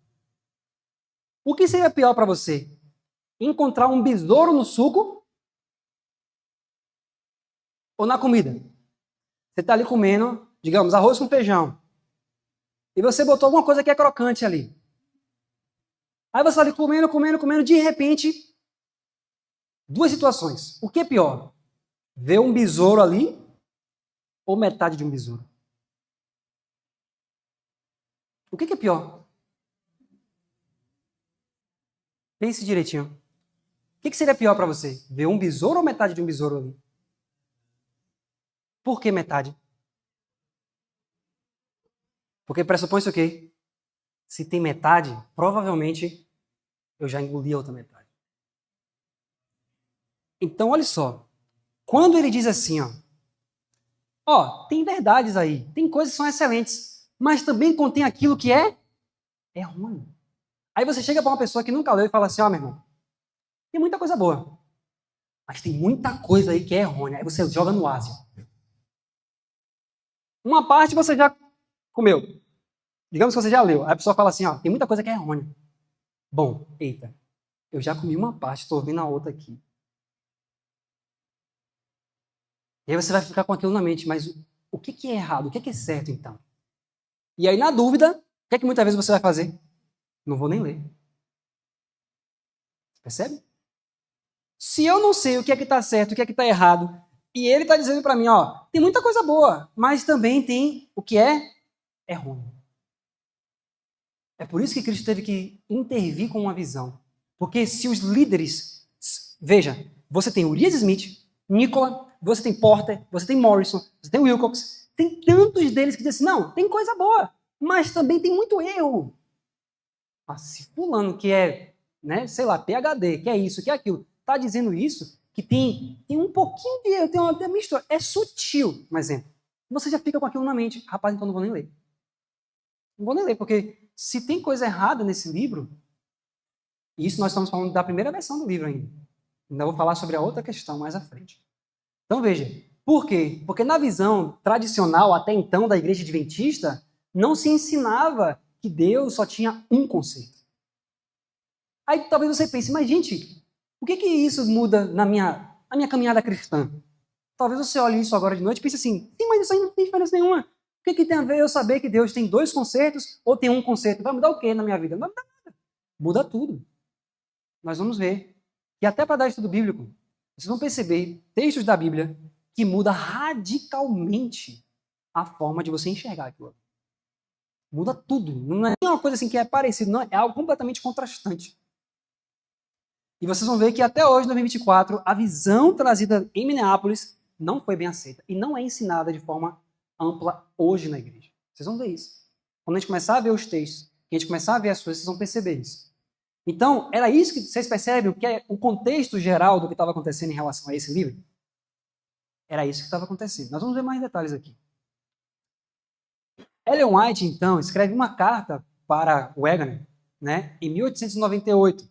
o que seria pior para você? Encontrar um besouro no suco ou na comida? Você está ali comendo, digamos, arroz com feijão. E você botou alguma coisa que é crocante ali. Aí você está ali comendo, de repente, 2 situações. O que é pior? Ver um besouro ali ou metade de um besouro? O que é pior? Pense direitinho. que seria pior para você? Ver um besouro ou metade de um besouro ali? Por que metade? Porque pressupõe-se o quê? Se tem metade, provavelmente eu já engoli a outra metade. Então, olha só. Quando ele diz assim, tem verdades aí, tem coisas que são excelentes, mas também contém aquilo que é ruim. Aí você chega para uma pessoa que nunca leu e fala assim, meu irmão, tem muita coisa boa, mas tem muita coisa aí que é errônea. Aí você joga no Ásia. Uma parte você já comeu. Digamos que você já leu. Aí a pessoa fala assim, tem muita coisa que é errônea. Bom, eita, eu já comi uma parte, estou ouvindo a outra aqui. E aí você vai ficar com aquilo na mente, mas o que é errado? O que é certo, então? E aí, na dúvida, o que é que muitas vezes você vai fazer? Não vou nem ler. Percebe? Se eu não sei o que é que está certo, o que é que está errado, e ele está dizendo para mim, tem muita coisa boa, mas também tem o que é ruim. É por isso que Cristo teve que intervir com uma visão. Porque se os líderes... Veja, você tem Urias Smith, Nicola, você tem Porter, você tem Morrison, você tem Wilcox, tem tantos deles que dizem assim, não, tem coisa boa, mas também tem muito erro. Mas se fulano que é, PhD, que é isso, que é aquilo, está dizendo isso, que tem um pouquinho de erro, tem uma mistura, é sutil, um exemplo. Você já fica com aquilo na mente, rapaz, então não vou nem ler. Não vou nem ler, porque se tem coisa errada nesse livro, isso nós estamos falando da primeira versão do livro ainda. Ainda vou falar sobre a outra questão mais à frente. Então veja, por quê? Porque na visão tradicional até então da igreja adventista, não se ensinava que Deus só tinha um conceito. Aí talvez você pense, mas gente, o que isso muda na minha caminhada cristã? Talvez você olhe isso agora de noite e pense assim, sim, mas isso aí não tem diferença nenhuma. O que tem a ver eu saber que Deus tem dois conceitos ou tem um conceito? Vai mudar o quê na minha vida? Não vai mudar nada. Muda tudo. Nós vamos ver. E até para dar estudo bíblico, vocês vão perceber textos da Bíblia que muda radicalmente a forma de você enxergar aquilo. Muda tudo. Não é uma coisa assim que é parecido, não, é algo completamente contrastante. E vocês vão ver que até hoje, em 2024, a visão trazida em Minneapolis não foi bem aceita e não é ensinada de forma ampla hoje na igreja. Vocês vão ver isso. Quando a gente começar a ver os textos, a gente começar a ver as coisas, vocês vão perceber isso. Então, era isso que vocês percebem, que é o contexto geral do que estava acontecendo em relação a esse livro? Era isso que estava acontecendo. Nós vamos ver mais detalhes aqui. Ellen White, então, escreve uma carta para Wagner, em 1898.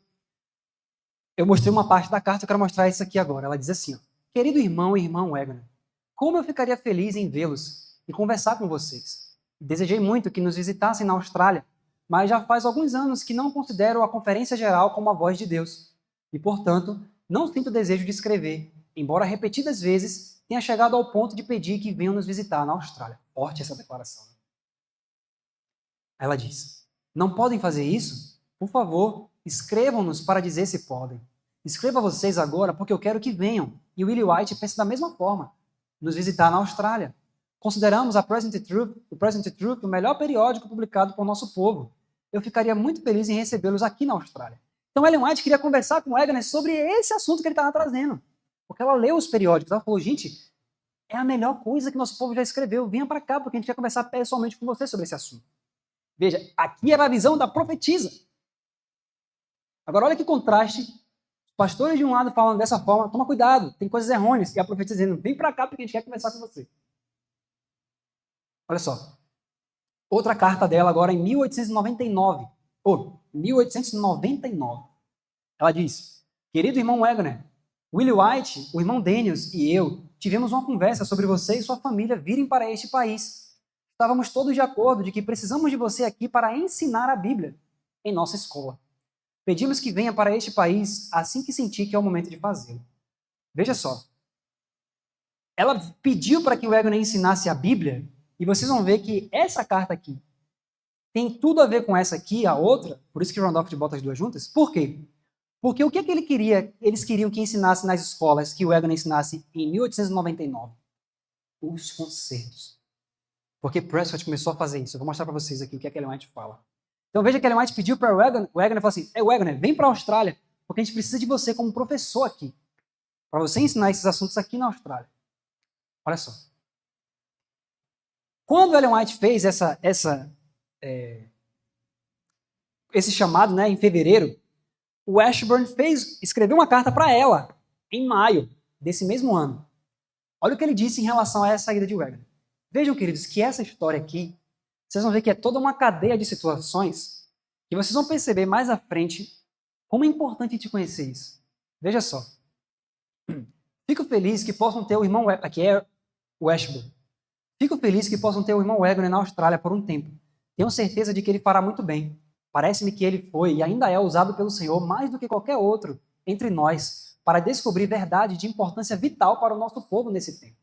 Eu mostrei uma parte da carta, eu quero mostrar isso aqui agora. Ela diz assim, querido irmão e irmã Wagner, como eu ficaria feliz em vê-los e conversar com vocês. Desejei muito que nos visitassem na Austrália, mas já faz alguns anos que não considero a Conferência Geral como a voz de Deus. E, portanto, não sinto desejo de escrever, embora repetidas vezes tenha chegado ao ponto de pedir que venham nos visitar na Austrália. Forte essa declaração. Ela diz, não podem fazer isso? Por favor, escrevam-nos para dizer se podem. Escreva vocês agora porque eu quero que venham. E Willie White pensa da mesma forma. Nos visitar na Austrália. Consideramos o Present Truth o melhor periódico publicado por nosso povo. Eu ficaria muito feliz em recebê-los aqui na Austrália. Então, Ellen White queria conversar com Wagner sobre esse assunto que ele estava trazendo. Porque ela leu os periódicos, ela falou, gente, é a melhor coisa que nosso povo já escreveu. Venha para cá, porque a gente quer conversar pessoalmente com você sobre esse assunto. Veja, aqui era a visão da profetisa. Agora, olha que contraste. Os pastores de um lado falando dessa forma, toma cuidado, tem coisas errôneas. E a profetisa dizendo, vem para cá porque a gente quer conversar com você. Olha só. Outra carta dela agora em 1899. 1899. Ela diz, querido irmão Wagner, Willie White, o irmão Daniels e eu tivemos uma conversa sobre você e sua família virem para este país. Estávamos todos de acordo de que precisamos de você aqui para ensinar a Bíblia em nossa escola. Pedimos que venha para este país assim que sentir que é o momento de fazê-lo. Veja só. Ela pediu para que o Wagner ensinasse a Bíblia e vocês vão ver que essa carta aqui tem tudo a ver com essa aqui, a outra, por isso que o Randolph bota as duas juntas. Por quê? Porque o que ele queria, eles queriam que ensinasse nas escolas, que o Wagner ensinasse em 1899? Os conceitos. Porque Prescott começou a fazer isso. Eu vou mostrar para vocês aqui o que a Ellen White fala. Então veja que a Ellen White pediu para o Wagner, falou assim, Wagner, vem para a Austrália, porque a gente precisa de você como professor aqui, para você ensinar esses assuntos aqui na Austrália. Olha só. Quando Ellen White fez esse chamado, né, em fevereiro, o Ashburn escreveu uma carta para ela, em maio desse mesmo ano. Olha o que ele disse em relação a essa saída de Wagner. Vejam, queridos, que essa história aqui, vocês vão ver que é toda uma cadeia de situações que vocês vão perceber mais à frente como é importante te conhecer isso. Veja só. Fico feliz que possam ter o irmão Wagner, aqui é o Ashburn. Fico feliz que possam ter o irmão Wagner na Austrália por um tempo. Tenho certeza de que ele fará muito bem. Parece-me que ele foi e ainda é usado pelo Senhor mais do que qualquer outro entre nós para descobrir verdade de importância vital para o nosso povo nesse tempo.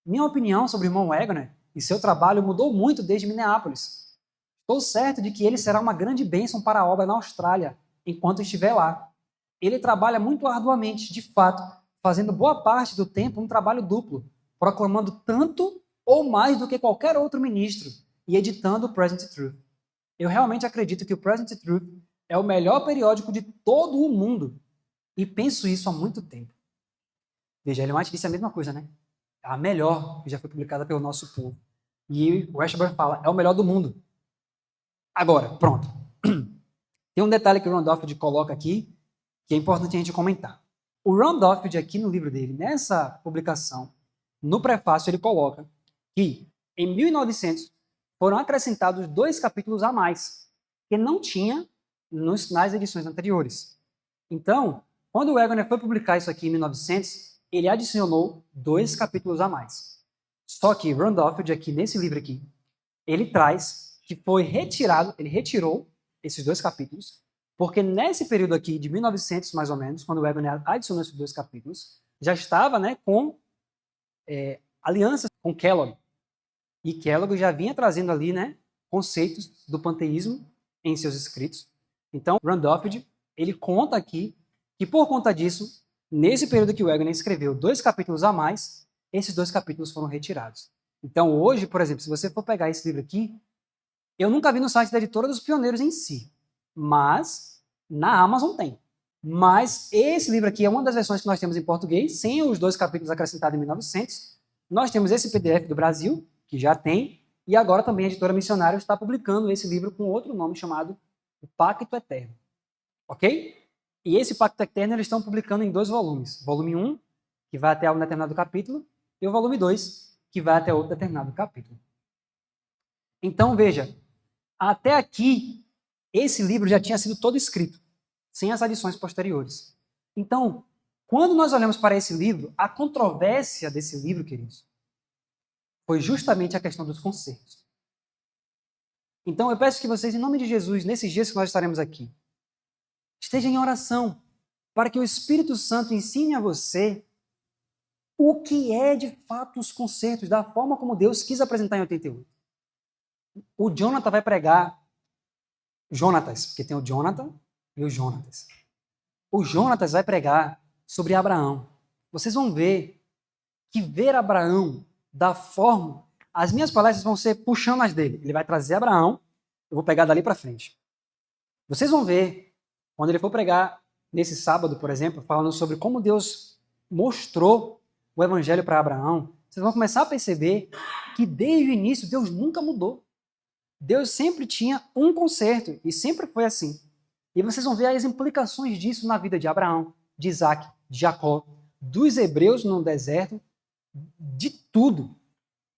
Minha opinião sobre o irmão Wagner e seu trabalho mudou muito desde Minneapolis. Estou certo de que ele será uma grande bênção para a obra na Austrália enquanto estiver lá. Ele trabalha muito arduamente, de fato, fazendo boa parte do tempo um trabalho duplo, proclamando tanto ou mais do que qualquer outro ministro e editando o Present Truth. Eu realmente acredito que o Present Truth é o melhor periódico de todo o mundo e penso isso há muito tempo. Veja, Ellen White disse a mesma coisa, né? É a melhor que já foi publicada pelo nosso povo. E o Ashburn fala, é o melhor do mundo. Agora, pronto. Tem um detalhe que o Ron Duffield coloca aqui que é importante a gente comentar. O Ron Duffield, aqui no livro dele, nessa publicação, no prefácio, ele coloca que em 1900 foram acrescentados 2 capítulos a mais, que não tinha nas edições anteriores. Então, quando o Wagner foi publicar isso aqui em 1900, ele adicionou 2 capítulos a mais. Só que Ron Duffield, aqui nesse livro aqui, ele traz que foi retirado, ele retirou esses 2 capítulos, porque nesse período aqui, de 1900 mais ou menos, quando o Wagner adicionou esses 2 capítulos, já estava, né, com alianças com Kellogg. E Kellogg já vinha trazendo ali, né, conceitos do panteísmo em seus escritos. Então, Ron Duffield, ele conta aqui que, por conta disso, nesse período que o Wagner escreveu 2 capítulos a mais, esses 2 capítulos foram retirados. Então, hoje, por exemplo, se você for pegar esse livro aqui, eu nunca vi no site da editora dos Pioneiros em si, mas na Amazon tem. Mas esse livro aqui é uma das versões que nós temos em português, sem os 2 capítulos acrescentados em 1900. Nós temos esse PDF do Brasil, que já tem, e agora também a editora Missionário está publicando esse livro com outro nome chamado O Pacto Eterno. Ok? E esse Pacto Eterno eles estão publicando em 2 volumes. Volume 1, que vai até um determinado capítulo, e o volume 2, que vai até outro determinado capítulo. Então, veja, até aqui, esse livro já tinha sido todo escrito, sem as adições posteriores. Então, quando nós olhamos para esse livro, a controvérsia desse livro, queridos, foi justamente a questão dos concertos. Então, eu peço que vocês, em nome de Jesus, nesses dias que nós estaremos aqui, estejam em oração para que o Espírito Santo ensine a você o que é, de fato, os concertos, da forma como Deus quis apresentar em 88. O Jonathan vai pregar, Jonatas, porque tem o Jonathan e o Jonatas. O Jonatas vai pregar sobre Abraão. Vocês vão ver que ver Abraão da forma... As minhas palestras vão ser puxando as dele. Ele vai trazer Abraão, eu vou pegar dali para frente. Vocês vão ver, quando ele for pregar nesse sábado, por exemplo, falando sobre como Deus mostrou o evangelho para Abraão, vocês vão começar a perceber que desde o início Deus nunca mudou. Deus sempre tinha um concerto e sempre foi assim. E vocês vão ver as implicações disso na vida de Abraão, de Isaac, de Jacó, dos hebreus no deserto, de tudo.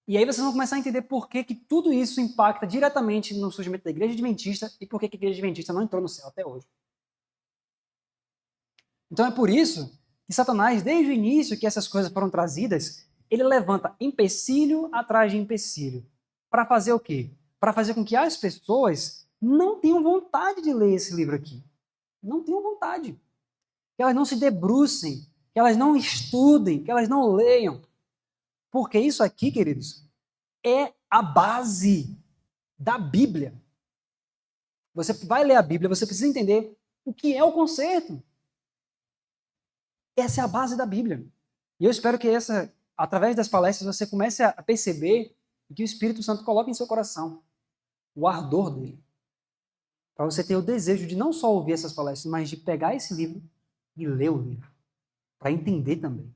E aí vocês vão começar a entender por que tudo isso impacta diretamente no surgimento da igreja adventista e por que a igreja adventista não entrou no céu até hoje. Então é por isso que Satanás, desde o início que essas coisas foram trazidas, ele levanta empecilho atrás de empecilho. Para fazer o quê? Para fazer com que as pessoas não tenham vontade de ler esse livro aqui. Não tenham vontade. Que elas não se debrucem, que elas não estudem, que elas não leiam. Porque isso aqui, queridos, é a base da Bíblia. Você vai ler a Bíblia, você precisa entender o que é o concerto. Essa é a base da Bíblia. E eu espero que através das palestras você comece a perceber o que o Espírito Santo coloca em seu coração. O ardor dele. Para você ter o desejo de não só ouvir essas palestras, mas de pegar esse livro, e ler o livro, para entender também.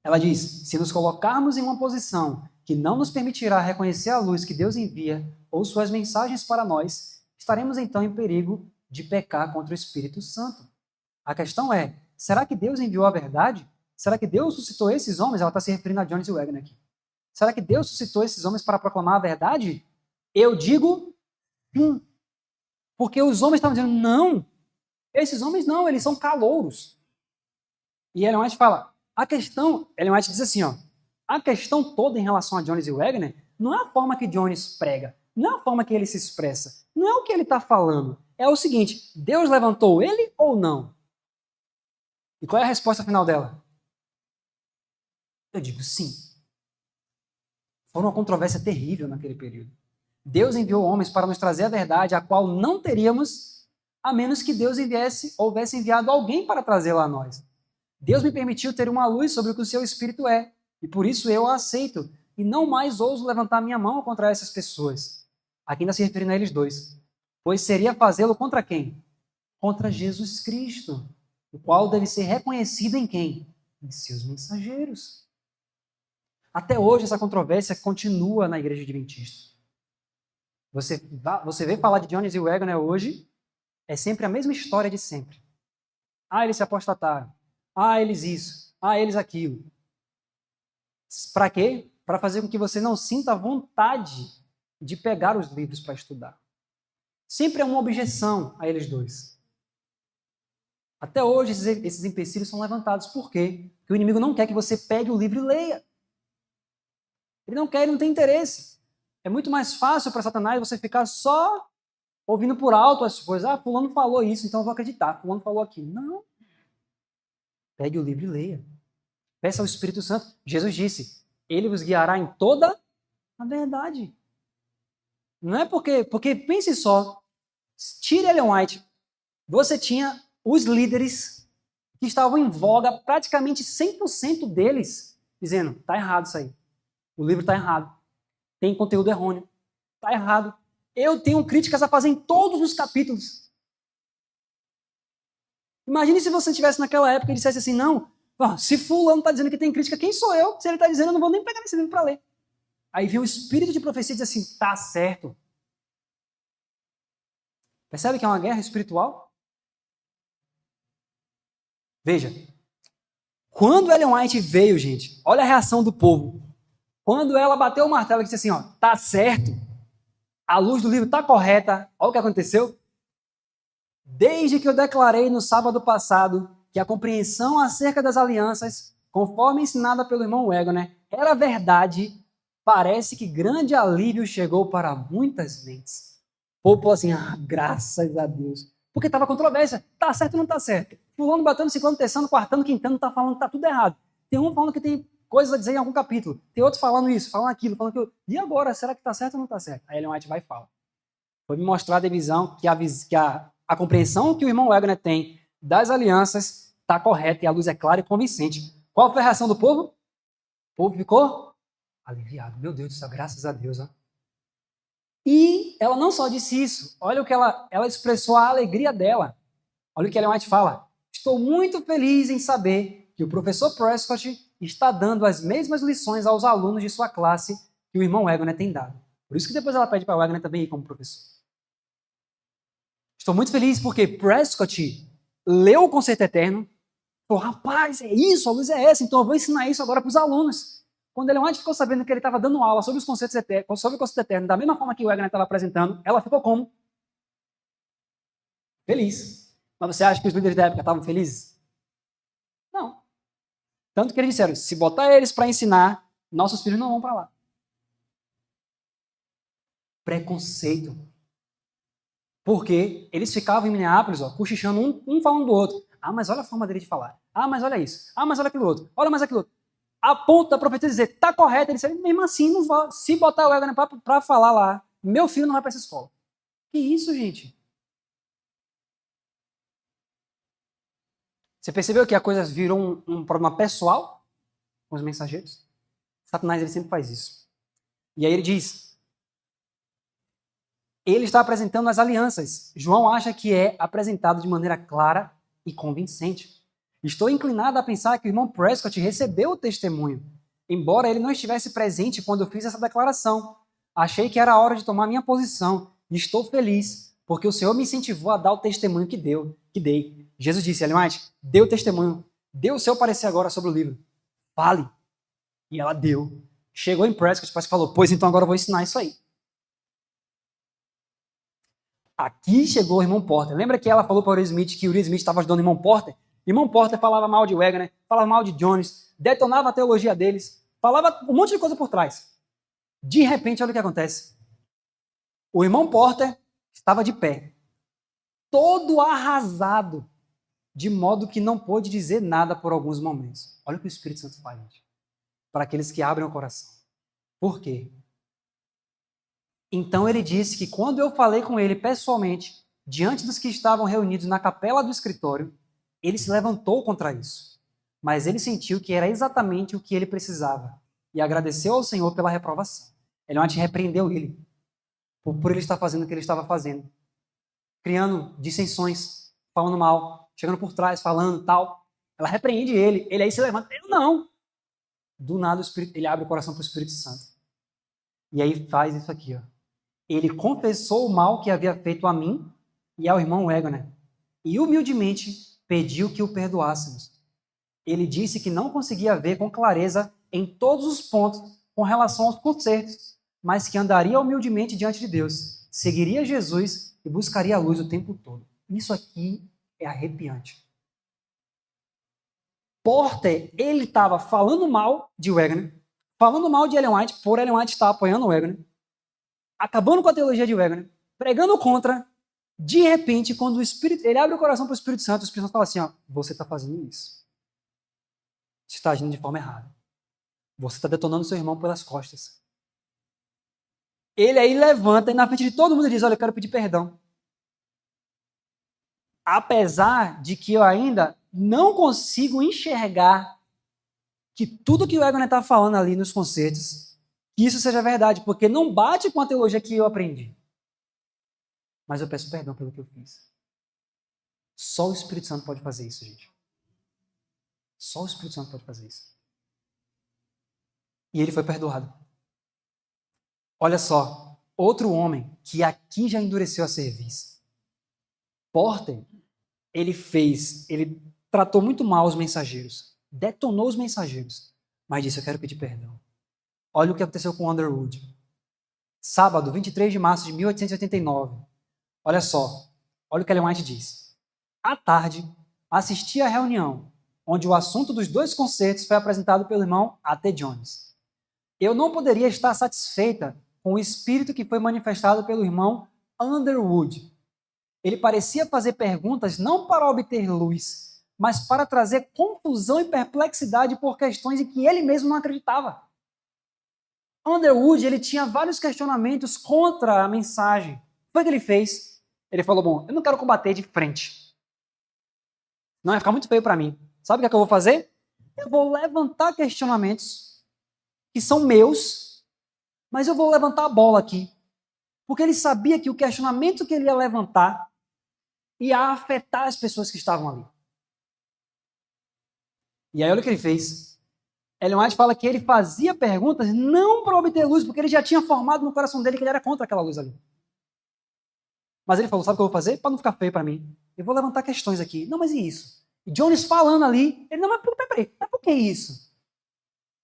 Ela diz, se nos colocarmos em uma posição que não nos permitirá reconhecer a luz que Deus envia ou suas mensagens para nós, estaremos então em perigo de pecar contra o Espírito Santo. A questão é, será que Deus enviou a verdade? Será que Deus suscitou esses homens? Ela está se referindo a Jones e Wagner aqui. Será que Deus suscitou esses homens para proclamar a verdade? Eu digo sim. Porque os homens estavam dizendo, não, esses homens não, eles são calouros. E Ellen White fala, Ellen White diz assim, ó, a questão toda em relação a Jones e Wagner não é a forma que Jones prega, não é a forma que ele se expressa, não é o que ele está falando. É o seguinte, Deus levantou ele ou não? E qual é a resposta final dela? Eu digo sim. Foi uma controvérsia terrível naquele período. Deus enviou homens para nos trazer a verdade, a qual não teríamos, a menos que Deus houvesse enviado alguém para trazê-la a nós. Deus me permitiu ter uma luz sobre o que o seu espírito é, e por isso eu a aceito, e não mais ouso levantar minha mão contra essas pessoas. Aqui ainda se referindo a eles dois. Pois seria fazê-lo contra quem? Contra Jesus Cristo, o qual deve ser reconhecido em quem? Em seus mensageiros. Até hoje essa controvérsia continua na igreja adventista. Você vê falar de Jones e Wagner hoje, é sempre a mesma história de sempre. Eles se apostataram. Eles isso. Eles aquilo. Para quê? Para fazer com que você não sinta vontade de pegar os livros para estudar. Sempre é uma objeção a eles dois. Até hoje esses empecilhos são levantados. Por quê? Porque o inimigo não quer que você pegue o livro e leia. Ele não quer, ele não tem interesse. É muito mais fácil para Satanás você ficar só ouvindo por alto as coisas. Fulano falou isso, então eu vou acreditar. Fulano falou aquilo. Não. Pegue o livro e leia. Peça ao Espírito Santo. Jesus disse, ele vos guiará em toda a verdade. Não é porque pense só, tire Ellen White, você tinha os líderes que estavam em voga, praticamente 100% deles, dizendo, tá errado isso aí. O livro tá errado. Tem conteúdo errôneo. Tá errado. Eu tenho críticas a fazer em todos os capítulos. Imagine se você estivesse naquela época e dissesse assim, não, se fulano está dizendo que tem crítica, quem sou eu? Se ele está dizendo, eu não vou nem pegar esse livro para ler. Aí vem o espírito de profecia e diz assim, tá certo. Percebe que é uma guerra espiritual? Veja, quando Ellen White veio, gente, olha a reação do povo. Quando ela bateu o martelo e disse assim, tá certo, a luz do livro tá correta, olha o que aconteceu. Desde que eu declarei no sábado passado que a compreensão acerca das alianças, conforme ensinada pelo irmão Wagner, era verdade, parece que grande alívio chegou para muitas mentes. O povo falou assim, graças a Deus. Porque estava controvérsia, tá certo ou não tá certo? Fulano batendo, ciclano, terçando, quartando, quintando, tá falando que tá tudo errado. Tem um falando que tem coisas a dizer em algum capítulo. Tem outro falando isso, falando aquilo, falando aquilo. E agora, será que tá certo ou não tá certo? Aí Ellen White vai e fala. Foi me mostrar a visão que a compreensão que o irmão Wagner tem das alianças está correta e a luz é clara e convincente. Qual foi a reação do povo? O povo ficou aliviado. Meu Deus do céu, graças a Deus. Ó. E ela não só disse isso, olha o que ela expressou a alegria dela. Olha o que Ellen White fala. Estou muito feliz em saber que o professor Prescott está dando as mesmas lições aos alunos de sua classe que o irmão Wagner tem dado. Por isso que depois ela pede para o Wagner também ir como professor. Estou muito feliz porque Prescott leu o Conceito Eterno, falou, rapaz, é isso, a luz é essa, então eu vou ensinar isso agora para os alunos. Quando Ellen White ficou sabendo que ele estava dando aula sobre os conceitos eternos, sobre o Conceito Eterno, da mesma forma que o Wagner estava apresentando, ela ficou como? Feliz. Mas você acha que os líderes da época estavam felizes? Não. Tanto que eles disseram, se botar eles para ensinar, nossos filhos não vão para lá. Preconceito. Porque eles ficavam em Minneapolis, cochichando um falando do outro. Mas olha a forma dele de falar. Mas olha isso. Mas olha aquilo outro. Olha mais aquilo outro. A ponto da profecia dizer, tá correto. Ele disse, mesmo assim, não vai. Se botar o Wagner para falar lá, meu filho não vai para essa escola. Que isso, gente? Você percebeu que a coisa virou um problema pessoal com os mensageiros? Satanás, ele sempre faz isso. E aí ele diz, ele está apresentando as alianças. João acha que é apresentado de maneira clara e convincente. Estou inclinado a pensar que o irmão Prescott recebeu o testemunho, embora ele não estivesse presente quando eu fiz essa declaração. Achei que era a hora de tomar minha posição e estou feliz, porque o Senhor me incentivou a dar o testemunho que dei. Jesus disse, Ellen White, dê o testemunho, dê o seu parecer agora sobre o livro. Fale. E ela deu. Chegou em Prescott, e falou, pois então agora eu vou ensinar isso aí. Aqui chegou o irmão Porter. Lembra que ela falou para o Uri Smith que o Uri Smith estava ajudando o irmão Porter? Irmão Porter falava mal de Wagner, falava mal de Jones, detonava a teologia deles, falava um monte de coisa por trás. De repente, olha o que acontece. O irmão Porter estava de pé, todo arrasado, de modo que não pôde dizer nada por alguns momentos. Olha o que o Espírito Santo faz, gente, para aqueles que abrem o coração. Por quê? Então ele disse que quando eu falei com ele pessoalmente, diante dos que estavam reunidos na capela do escritório, ele se levantou contra isso. Mas ele sentiu que era exatamente o que ele precisava e agradeceu ao Senhor pela reprovação. Ellen White repreendeu ele por ele estar fazendo o que ele estava fazendo, criando dissensões, falando mal, chegando por trás, falando tal. Ela repreende ele aí se levanta. Ele não. Do nada ele abre o coração para o Espírito Santo. E aí faz isso aqui, ó. Ele confessou o mal que havia feito a mim e ao irmão Wagner, e humildemente pediu que o perdoássemos. Ele disse que não conseguia ver com clareza em todos os pontos com relação aos concertos, mas que andaria humildemente diante de Deus, seguiria Jesus e buscaria a luz o tempo todo. Isso aqui é arrepiante. Porter, ele estava falando mal de Wagner, falando mal de Ellen White, por Ellen White estar apoiando Wagner, acabando com a teologia de Wagner, pregando contra. De repente, quando o Espírito, ele abre o coração para o Espírito Santo fala assim, ó, você está fazendo isso. Você está agindo de forma errada. Você está detonando seu irmão pelas costas. Ele aí levanta e na frente de todo mundo diz, olha, eu quero pedir perdão. Apesar de que eu ainda não consigo enxergar que tudo que o Wagner está falando ali nos concertos, que isso seja verdade, porque não bate com a teologia que eu aprendi. Mas eu peço perdão pelo que eu fiz. Só o Espírito Santo pode fazer isso, gente. Só o Espírito Santo pode fazer isso. E ele foi perdoado. Olha só, outro homem que aqui já endureceu a cerviz. Porter, ele tratou muito mal os mensageiros, detonou os mensageiros, mas disse, eu quero pedir perdão. Olha o que aconteceu com Underwood. Sábado, 23 de março de 1889. Olha só, olha o que Ellen White diz. À tarde, assisti à reunião, onde o assunto dos dois concertos foi apresentado pelo irmão A.T. Jones. Eu não poderia estar satisfeita com o espírito que foi manifestado pelo irmão Underwood. Ele parecia fazer perguntas não para obter luz, mas para trazer confusão e perplexidade por questões em que ele mesmo não acreditava. Underwood, ele tinha vários questionamentos contra a mensagem. Foi o que ele fez. Ele falou, bom, eu não quero combater de frente. Não vai ficar muito feio para mim. Sabe o que é que eu vou fazer? Eu vou levantar questionamentos que são meus, mas eu vou levantar a bola aqui. Porque ele sabia que o questionamento que ele ia levantar ia afetar as pessoas que estavam ali. E aí olha o que ele fez. Ellen White fala que ele fazia perguntas não para obter luz, porque ele já tinha formado no coração dele que ele era contra aquela luz ali. Mas ele falou, sabe o que eu vou fazer? Para não ficar feio para mim. Eu vou levantar questões aqui. Não, mas e isso? E Jones falando ali, ele, não, mas por que isso?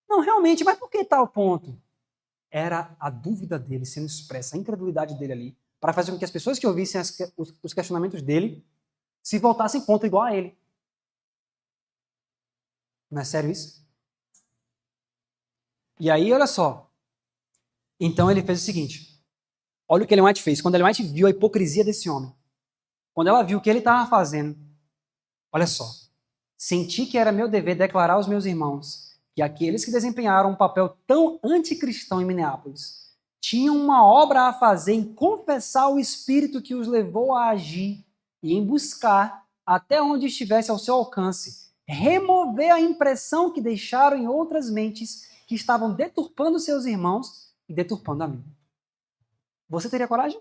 Não, realmente, mas por que tal ponto? Era a dúvida dele sendo expressa, a incredulidade dele ali, para fazer com que as pessoas que ouvissem os questionamentos dele se voltassem contra igual a ele. Não é sério isso? E aí, olha só. Então ele fez o seguinte. Olha o que Ellen White fez. Quando Ellen White viu a hipocrisia desse homem, quando ela viu o que ele estava fazendo, olha só. Senti que era meu dever declarar aos meus irmãos que aqueles que desempenharam um papel tão anticristão em Minneapolis tinham uma obra a fazer em confessar o espírito que os levou a agir e em buscar, até onde estivesse ao seu alcance, remover a impressão que deixaram em outras mentes que estavam deturpando seus irmãos e deturpando a mim. Você teria coragem?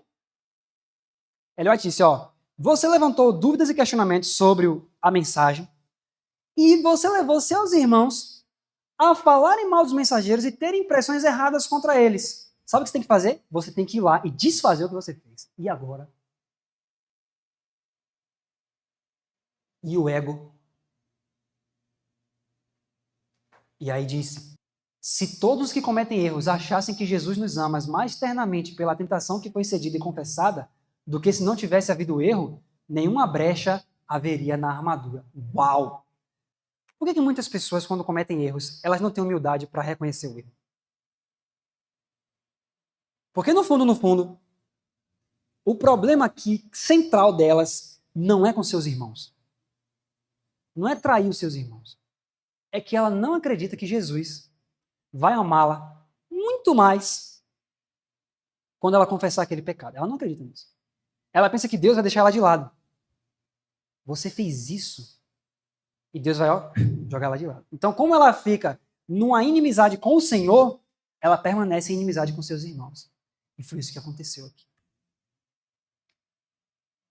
Ellen White disse, ó, você levantou dúvidas e questionamentos sobre a mensagem, E você levou seus irmãos a falarem mal dos mensageiros e terem impressões erradas contra eles. Sabe o que você tem que fazer? Você tem que ir lá e desfazer o que você fez. E agora? E o ego? E aí disse: se todos que cometem erros achassem que Jesus nos ama mais ternamente pela tentação que foi cedida e confessada, do que se não tivesse havido erro, nenhuma brecha haveria na armadura. Uau! Por que muitas pessoas, quando cometem erros, elas não têm humildade para reconhecer o erro? Porque no fundo, o problema aqui, central delas, não é com seus irmãos. Não é trair os seus irmãos. É que ela não acredita que Jesus vai amá-la muito mais quando ela confessar aquele pecado. Ela não acredita nisso. Ela pensa que Deus vai deixar ela de lado. Você fez isso e Deus vai jogar ela de lado. Então, como ela fica numa inimizade com o Senhor, ela permanece em inimizade com seus irmãos. E foi isso que aconteceu aqui.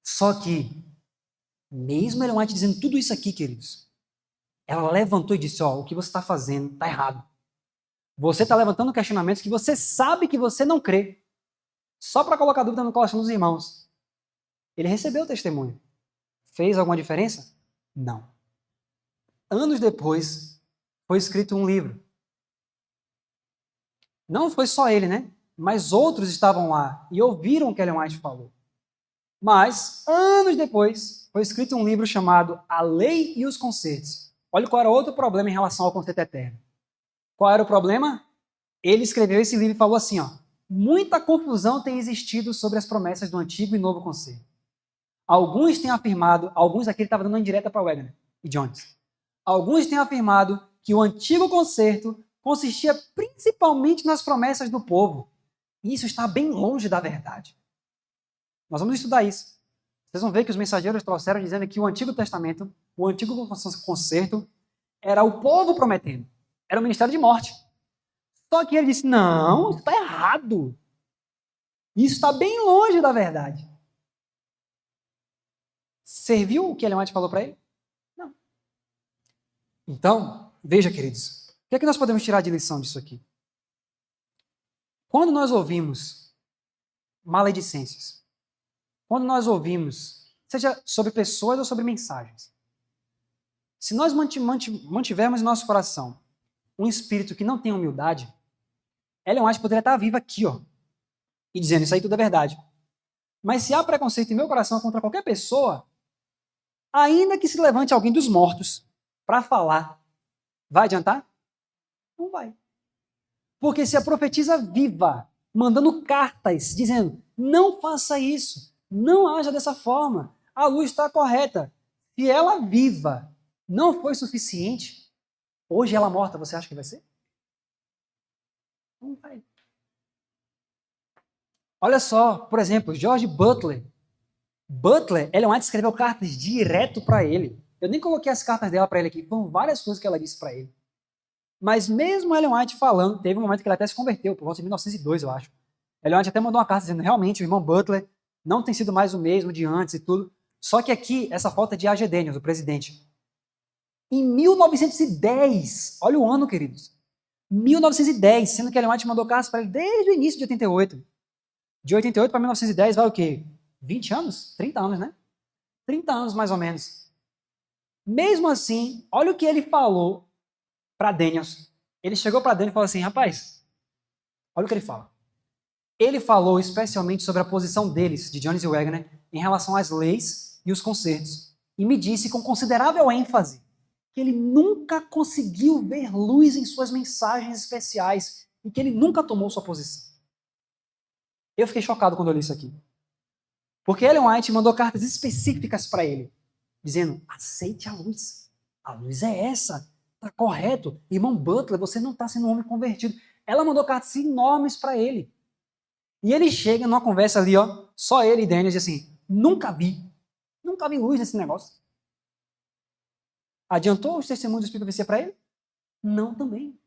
Só que, mesmo Ellen White dizendo tudo isso aqui, queridos, ela levantou e disse: ó, o que você está fazendo está errado. Você está levantando questionamentos que você sabe que você não crê, só para colocar dúvida no coração dos irmãos. Ele recebeu o testemunho. Fez alguma diferença? Não. Anos depois, foi escrito um livro. Não foi só ele, né? Mas outros estavam lá e ouviram o que Ellen White falou. Mas, anos depois, foi escrito um livro chamado A Lei e os Concertos. Olha qual era outro problema em relação ao conceito eterno. Qual era o problema? Ele escreveu esse livro e falou assim, ó: muita confusão tem existido sobre as promessas do Antigo e Novo Concerto. Alguns têm afirmado, alguns aqui ele estava dando uma indireta para Wagner e Jones. Alguns têm afirmado que o Antigo Concerto consistia principalmente nas promessas do povo. E isso está bem longe da verdade. Nós vamos estudar isso. Vocês vão ver que os mensageiros trouxeram dizendo que o Antigo Testamento, o Antigo Concerto, era o povo prometendo. Era o ministério de morte. Só que ele disse: não, isso está errado. Isso está bem longe da verdade. Serviu o que Ellen White falou para ele? Não. Então, veja, queridos, o que é que nós podemos tirar de lição disso aqui? Quando nós ouvimos maledicências, quando nós ouvimos, seja sobre pessoas ou sobre mensagens, se nós mantivermos em nosso coração um espírito que não tem humildade, Ellen White poderia estar viva aqui, ó, e dizendo: isso aí tudo é verdade. Mas se há preconceito em meu coração contra qualquer pessoa, ainda que se levante alguém dos mortos para falar, vai adiantar? Não vai. Porque se a profetisa viva, mandando cartas, dizendo: não faça isso, não haja dessa forma, a luz está correta. Se ela viva não foi suficiente, hoje ela morta, você acha que vai ser? Não vai. Olha só, por exemplo, George Butler. Ellen White escreveu cartas direto para ele. Eu nem coloquei as cartas dela para ele aqui, foram várias coisas que ela disse para ele. Mas mesmo Ellen White falando, teve um momento que ele até se converteu, por volta de 1902, eu acho. Ellen White até mandou uma carta dizendo: realmente, o irmão Butler não tem sido mais o mesmo de antes e tudo. Só que aqui, essa falta de A.G. Daniels, o presidente. Em 1910, olha o ano, queridos. 1910, sendo que Ellen White mandou cartas para ele desde o início de 88. De 88 para 1910 vai o quê? 20 anos? 30 anos, né? 30 anos, mais ou menos. Mesmo assim, olha o que ele falou para Daniels. Ele chegou para Daniels e falou assim: rapaz, olha o que ele fala. Ele falou especialmente sobre a posição deles, de Jones e Wagner, em relação às leis e os concertos. E me disse com considerável ênfase que ele nunca conseguiu ver luz em suas mensagens especiais e que ele nunca tomou sua posição. Eu fiquei chocado quando eu li isso aqui. Porque Ellen White mandou cartas específicas para ele, dizendo: aceite a luz. A luz é essa. Está correto. Irmão Butler, você não está sendo um homem convertido. Ela mandou cartas enormes para ele. E ele chega numa conversa ali, ó, só ele e Daniels, diz assim: nunca vi luz nesse negócio. Adiantou os testemunhos do Espírito de Profecia para ele? Não também.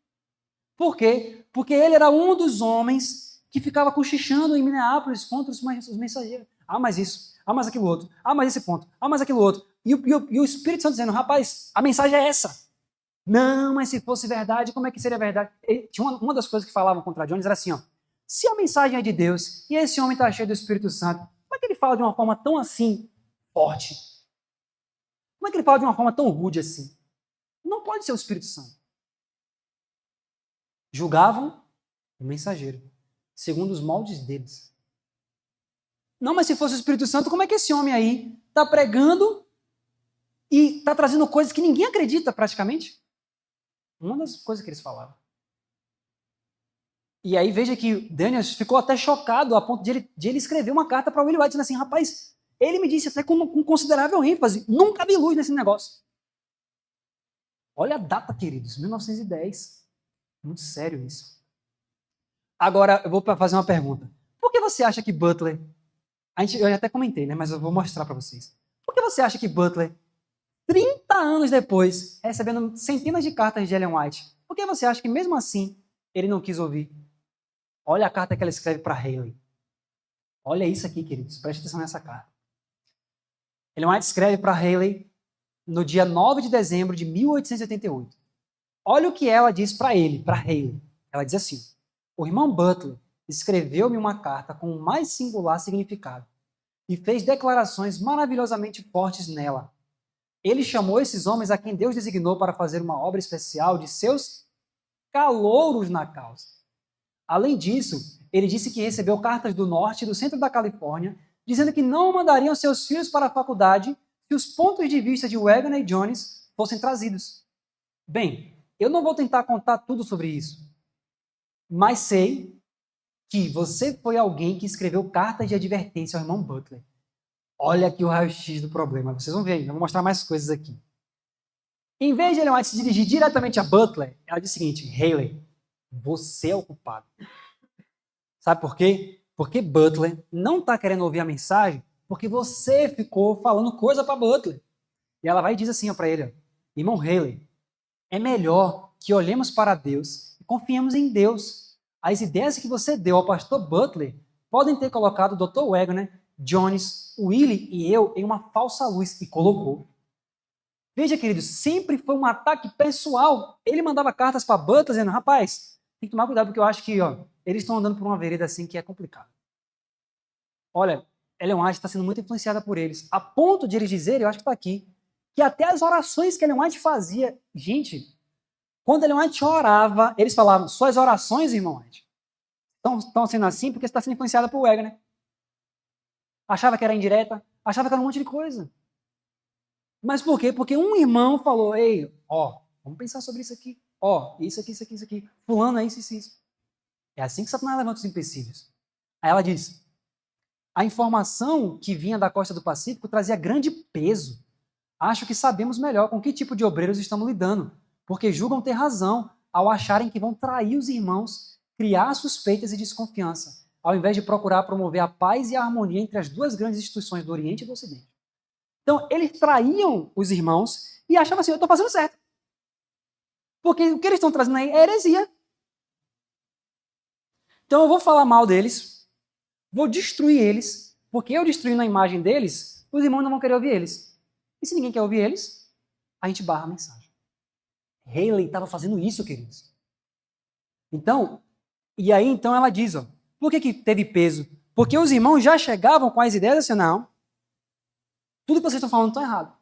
Por quê? Porque ele era um dos homens que ficava cochichando em Minneapolis contra os mensageiros. Ah, mas isso. Ah, mas aquilo outro. Ah, mas esse ponto. Ah, mas aquilo outro. E o Espírito Santo dizendo, rapaz, a mensagem é essa. Não, mas se fosse verdade, como é que seria verdade? Tinha uma das coisas que falavam contra Jones era assim, ó, se a mensagem é de Deus e esse homem está cheio do Espírito Santo, como é que ele fala de uma forma tão assim forte? Como é que ele fala de uma forma tão rude assim? Não pode ser o Espírito Santo. Julgavam o mensageiro, segundo os moldes deles. Não, mas se fosse o Espírito Santo, como é que esse homem aí está pregando e está trazendo coisas que ninguém acredita praticamente? Uma das coisas que eles falavam. E aí veja que Daniel ficou até chocado a ponto de ele escrever uma carta para Willie White dizendo assim, rapaz, ele me disse até com considerável ênfase, nunca vi luz nesse negócio. Olha a data, queridos, 1910. Muito sério isso. Agora, eu vou fazer uma pergunta. Por que você acha que Butler... eu já até comentei, né? Mas eu vou mostrar para vocês. Por que você acha que Butler, 30 anos depois, recebendo centenas de cartas de Ellen White, por que você acha que mesmo assim ele não quis ouvir? Olha a carta que ela escreve para Haley. Olha isso aqui, queridos. Preste atenção nessa carta. Ellen White escreve para Haley no dia 9 de dezembro de 1888. Olha o que ela diz para ele, para Haley. Ela diz assim, o irmão Butler escreveu-me uma carta com o mais singular significado e fez declarações maravilhosamente fortes nela. Ele chamou esses homens a quem Deus designou para fazer uma obra especial de seus calouros na causa. Além disso, ele disse que recebeu cartas do norte e do centro da Califórnia, dizendo que não mandariam seus filhos para a faculdade se os pontos de vista de Wagner e Jones fossem trazidos. Bem, eu não vou tentar contar tudo sobre isso, mas sei que você foi alguém que escreveu cartas de advertência ao irmão Butler. Olha aqui o raio-x do problema. Vocês vão ver ainda, vou mostrar mais coisas aqui. Em vez de Ellen White se dirigir diretamente a Butler, ela diz o seguinte, Haley, você é o culpado. Sabe por quê? Porque Butler não está querendo ouvir a mensagem porque você ficou falando coisa para Butler. E ela vai e diz assim para ele, irmão Haley, é melhor que olhemos para Deus e confiemos em Deus. As ideias que você deu ao pastor Butler podem ter colocado o Dr. Wagner, Jones, Willie e eu em uma falsa luz e colocou. Veja, queridos, sempre foi um ataque pessoal. Ele mandava cartas para Butler dizendo, rapaz, tem que tomar cuidado porque eu acho que eles estão andando por uma vereda assim que é complicada. Olha, Ellen White está sendo muito influenciada por eles, a ponto de eles dizerem, eu acho que está aqui, que até as orações que Ellen White fazia, gente, quando Ellen White orava, eles falavam, suas orações, irmão White, estão sendo assim porque você está sendo influenciada por Wagner. Achava que era indireta, achava que era um monte de coisa. Mas por quê? Porque um irmão falou, ei, vamos pensar sobre isso aqui. Isso aqui. Fulano é isso. É assim que Satanás levanta os empecilhos. Aí ela diz, a informação que vinha da costa do Pacífico trazia grande peso. Acho que sabemos melhor com que tipo de obreiros estamos lidando, porque julgam ter razão ao acharem que vão trair os irmãos, criar suspeitas e desconfiança, ao invés de procurar promover a paz e a harmonia entre as duas grandes instituições do Oriente e do Ocidente. Então, eles traíam os irmãos e achavam assim, eu estou fazendo certo. Porque o que eles estão trazendo aí é heresia. Então, eu vou falar mal deles, vou destruir eles, porque eu destruindo a imagem deles, os irmãos não vão querer ouvir eles. E se ninguém quer ouvir eles, a gente barra a mensagem. Haley estava fazendo isso, queridos. Então, então ela diz, por que teve peso? Porque os irmãos já chegavam com as ideias assim, não, tudo que vocês estão falando está errado.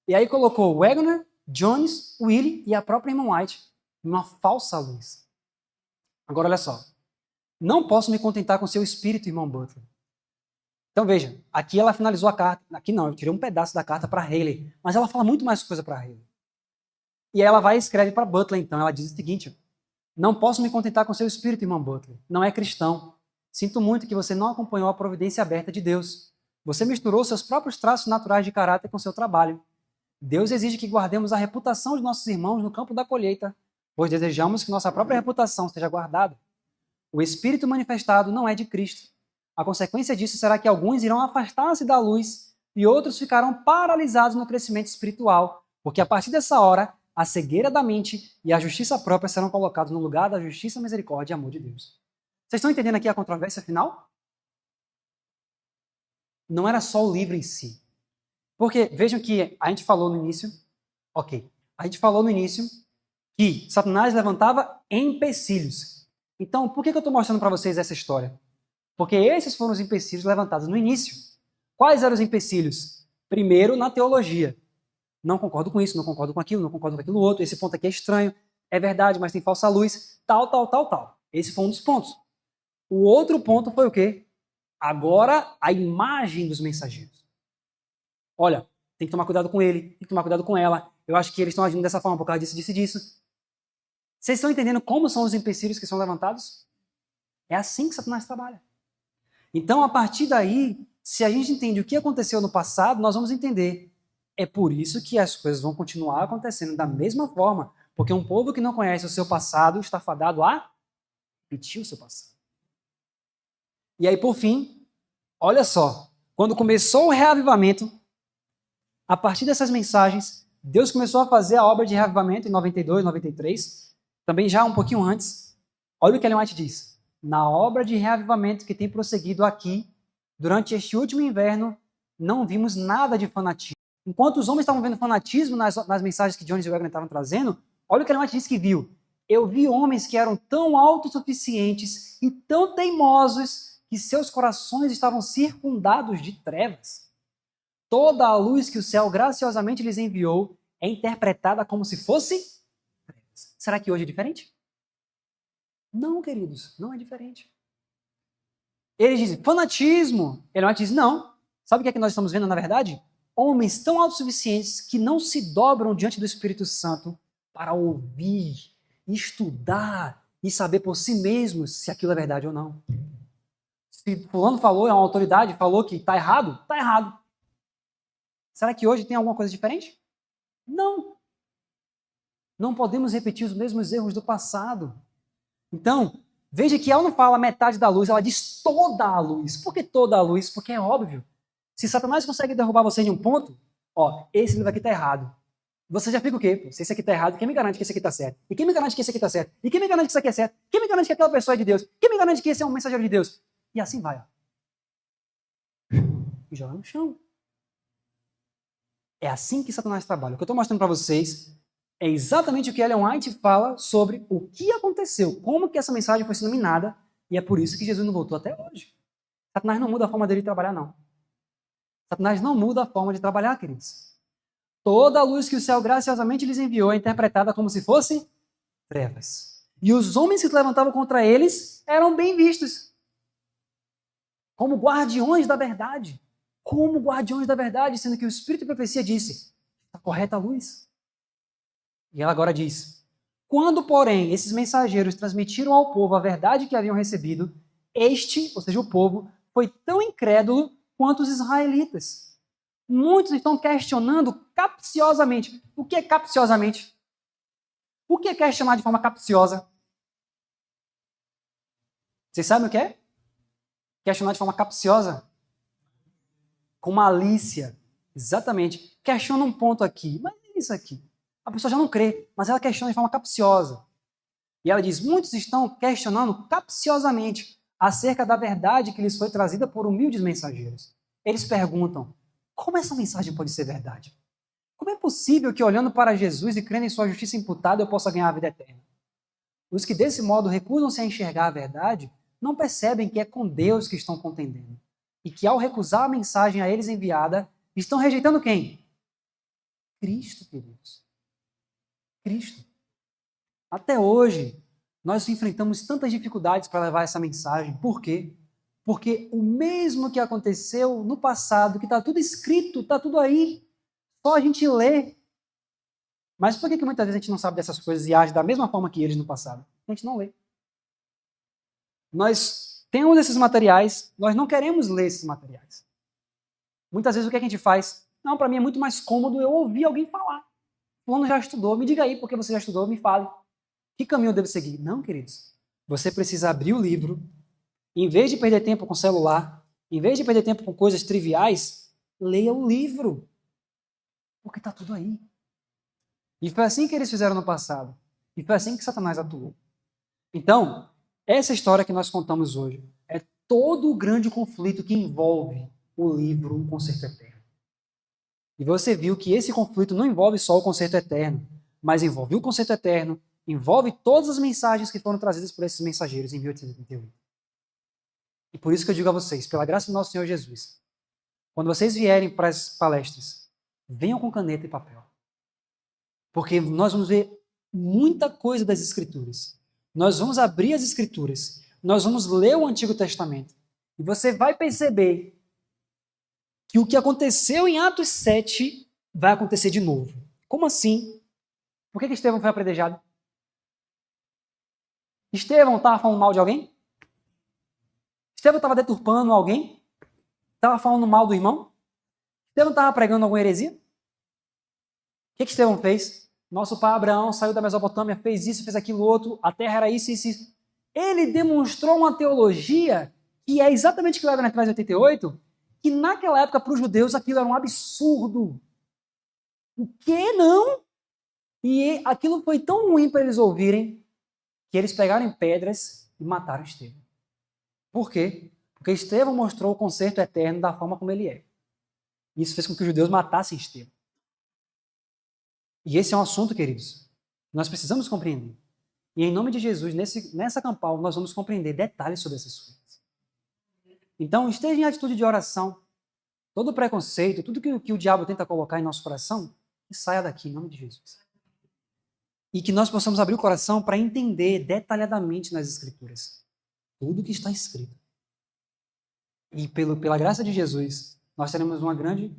E aí colocou Wagner, Jones, Willie e a própria irmã White numa falsa luz. Agora, olha só. Não posso me contentar com seu espírito, irmão Butler. Então, veja, aqui ela finalizou a carta. Aqui não, eu tirei um pedaço da carta para Haley. Mas ela fala muito mais coisa para Haley. E aí ela vai e escreve para Butler, então. Ela diz o seguinte, não posso me contentar com seu espírito, irmão Butler. Não é cristão. Sinto muito que você não acompanhou a providência aberta de Deus. Você misturou seus próprios traços naturais de caráter com seu trabalho. Deus exige que guardemos a reputação de nossos irmãos no campo da colheita, pois desejamos que nossa própria reputação seja guardada. O Espírito manifestado não é de Cristo. A consequência disso será que alguns irão afastar-se da luz e outros ficarão paralisados no crescimento espiritual, porque a partir dessa hora, a cegueira da mente e a justiça própria serão colocados no lugar da justiça, misericórdia e amor de Deus. Vocês estão entendendo aqui a controvérsia final? Não era só o livro em si. Porque vejam que a gente falou no início, ok, a gente falou no início que Satanás levantava empecilhos. Então, por que eu estou mostrando para vocês essa história? Porque esses foram os empecilhos levantados no início. Quais eram os empecilhos? Primeiro, na teologia. Não concordo com isso, não concordo com aquilo, não concordo com aquilo outro, esse ponto aqui é estranho, é verdade, mas tem falsa luz, tal, tal, tal, tal. Esse foi um dos pontos. O outro ponto foi o quê? Agora, a imagem dos mensageiros. Olha, tem que tomar cuidado com ele, tem que tomar cuidado com ela. Eu acho que eles estão agindo dessa forma por causa disso, disso e disso. Vocês estão entendendo como são os empecilhos que são levantados? É assim que Satanás trabalha. Então, a partir daí, se a gente entende o que aconteceu no passado, nós vamos entender. É por isso que as coisas vão continuar acontecendo da mesma forma, porque um povo que não conhece o seu passado está fadado a repetir o seu passado. E aí, por fim, olha só, quando começou o reavivamento, a partir dessas mensagens, Deus começou a fazer a obra de reavivamento em 92, 93, também já um pouquinho antes. Olha o que Ellen White diz. Na obra de reavivamento que tem prosseguido aqui, durante este último inverno, não vimos nada de fanatismo. Enquanto os homens estavam vendo fanatismo nas mensagens que Jones e Wagner estavam trazendo, olha o que Ellen White disse que viu. Eu vi homens que eram tão autossuficientes e tão teimosos que seus corações estavam circundados de trevas. Toda a luz que o céu graciosamente lhes enviou é interpretada como se fosse trevas. Será que hoje é diferente? Não, queridos, não é diferente. Eles dizem, fanatismo. Ele diz, não. Sabe o que é que nós estamos vendo, na verdade? Homens tão autossuficientes que não se dobram diante do Espírito Santo para ouvir, estudar e saber por si mesmos se aquilo é verdade ou não. Se fulano falou, é uma autoridade, falou que está errado, está errado. Será que hoje tem alguma coisa diferente? Não. Não podemos repetir os mesmos erros do passado. Então, veja que ela não fala metade da luz, ela diz toda a luz. Por que toda a luz? Porque é óbvio. Se Satanás consegue derrubar você em um ponto, ó, esse livro aqui está errado. Você já fica o quê? Se esse aqui está errado, quem me garante que esse aqui está certo? E quem me garante que esse aqui está certo? E quem me garante que isso aqui é certo? Quem me garante que aquela pessoa é de Deus? Quem me garante que esse é um mensageiro de Deus? E assim vai. Ó. E joga no chão. É assim que Satanás trabalha. O que eu estou mostrando para vocês é exatamente o que Ellen White fala sobre o que aconteceu, como que essa mensagem foi sendo minada, e é por isso que Jesus não voltou até hoje. Satanás não muda a forma dele de trabalhar, não. Satanás não muda a forma de trabalhar, queridos. Toda a luz que o céu graciosamente lhes enviou é interpretada como se fosse trevas. E os homens que se levantavam contra eles eram bem vistos. Como guardiões da verdade. Como guardiões da verdade, sendo que o Espírito de profecia disse, está correta a luz. E ela agora diz, quando, porém, esses mensageiros transmitiram ao povo a verdade que haviam recebido, este, ou seja, o povo, foi tão incrédulo quanto os israelitas. Muitos estão questionando capciosamente. O que é capciosamente? O que é questionar de forma capciosa? Vocês sabem o que é? Questionar de forma capciosa? Com malícia. Exatamente. Questiona um ponto aqui. Mas é isso aqui. A pessoa já não crê, mas ela questiona de forma capciosa. E ela diz, muitos estão questionando capciosamente acerca da verdade que lhes foi trazida por humildes mensageiros. Eles perguntam, como essa mensagem pode ser verdade? Como é possível que olhando para Jesus e crendo em sua justiça imputada eu possa ganhar a vida eterna? Os que desse modo recusam-se a enxergar a verdade não percebem que é com Deus que estão contendendo. E que ao recusar a mensagem a eles enviada, estão rejeitando quem? Cristo, queridos. Cristo. Até hoje, nós enfrentamos tantas dificuldades para levar essa mensagem. Por quê? Porque o mesmo que aconteceu no passado, que está tudo escrito, está tudo aí, só a gente lê. Mas por que muitas vezes a gente não sabe dessas coisas e age da mesma forma que eles no passado? A gente não lê. Nós temos esses materiais, nós não queremos ler esses materiais. Muitas vezes o que a gente faz? Não, para mim é muito mais cômodo eu ouvir alguém falar. Fulano já estudou, me diga aí porque você já estudou, me fale. Que caminho eu devo seguir? Não, queridos. Você precisa abrir o livro, em vez de perder tempo com celular, em vez de perder tempo com coisas triviais, leia o livro. Porque está tudo aí. E foi assim que eles fizeram no passado. E foi assim que Satanás atuou. Então, essa história que nós contamos hoje é todo o grande conflito que envolve o livro O Concerto Eterno. E você viu que esse conflito não envolve só o conceito eterno, mas envolve o conceito eterno, envolve todas as mensagens que foram trazidas por esses mensageiros em 1888. E por isso que eu digo a vocês, pela graça do nosso Senhor Jesus, quando vocês vierem para as palestras, venham com caneta e papel. Porque nós vamos ver muita coisa das Escrituras. Nós vamos abrir as Escrituras, nós vamos ler o Antigo Testamento, e você vai perceber que o que aconteceu em Atos 7 vai acontecer de novo. Como assim? Por que Estevão foi apedrejado? Estevão estava falando mal de alguém? Estevão estava deturpando alguém? Estava falando mal do irmão? Estevão estava pregando alguma heresia? O que Estevão fez? Nosso pai Abraão saiu da Mesopotâmia, fez isso, fez aquilo outro, a terra era isso, isso, isso. Ele demonstrou uma teologia que é exatamente o que leva na atrás de 88, que naquela época para os judeus aquilo era um absurdo. O que não? E aquilo foi tão ruim para eles ouvirem que eles pegaram pedras e mataram Estevão. Por quê? Porque Estevão mostrou o conceito eterno da forma como ele é. Isso fez com que os judeus matassem Estevão. E esse é um assunto, queridos, nós precisamos compreender. E em nome de Jesus, nessa campal, nós vamos compreender detalhes sobre essas coisas. Então, esteja em atitude de oração. Todo preconceito, tudo que o diabo tenta colocar em nosso coração, que saia daqui, em nome de Jesus. E que nós possamos abrir o coração para entender detalhadamente nas Escrituras tudo que está escrito. E pela graça de Jesus, nós teremos uma grande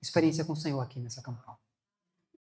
experiência com o Senhor aqui nessa campal.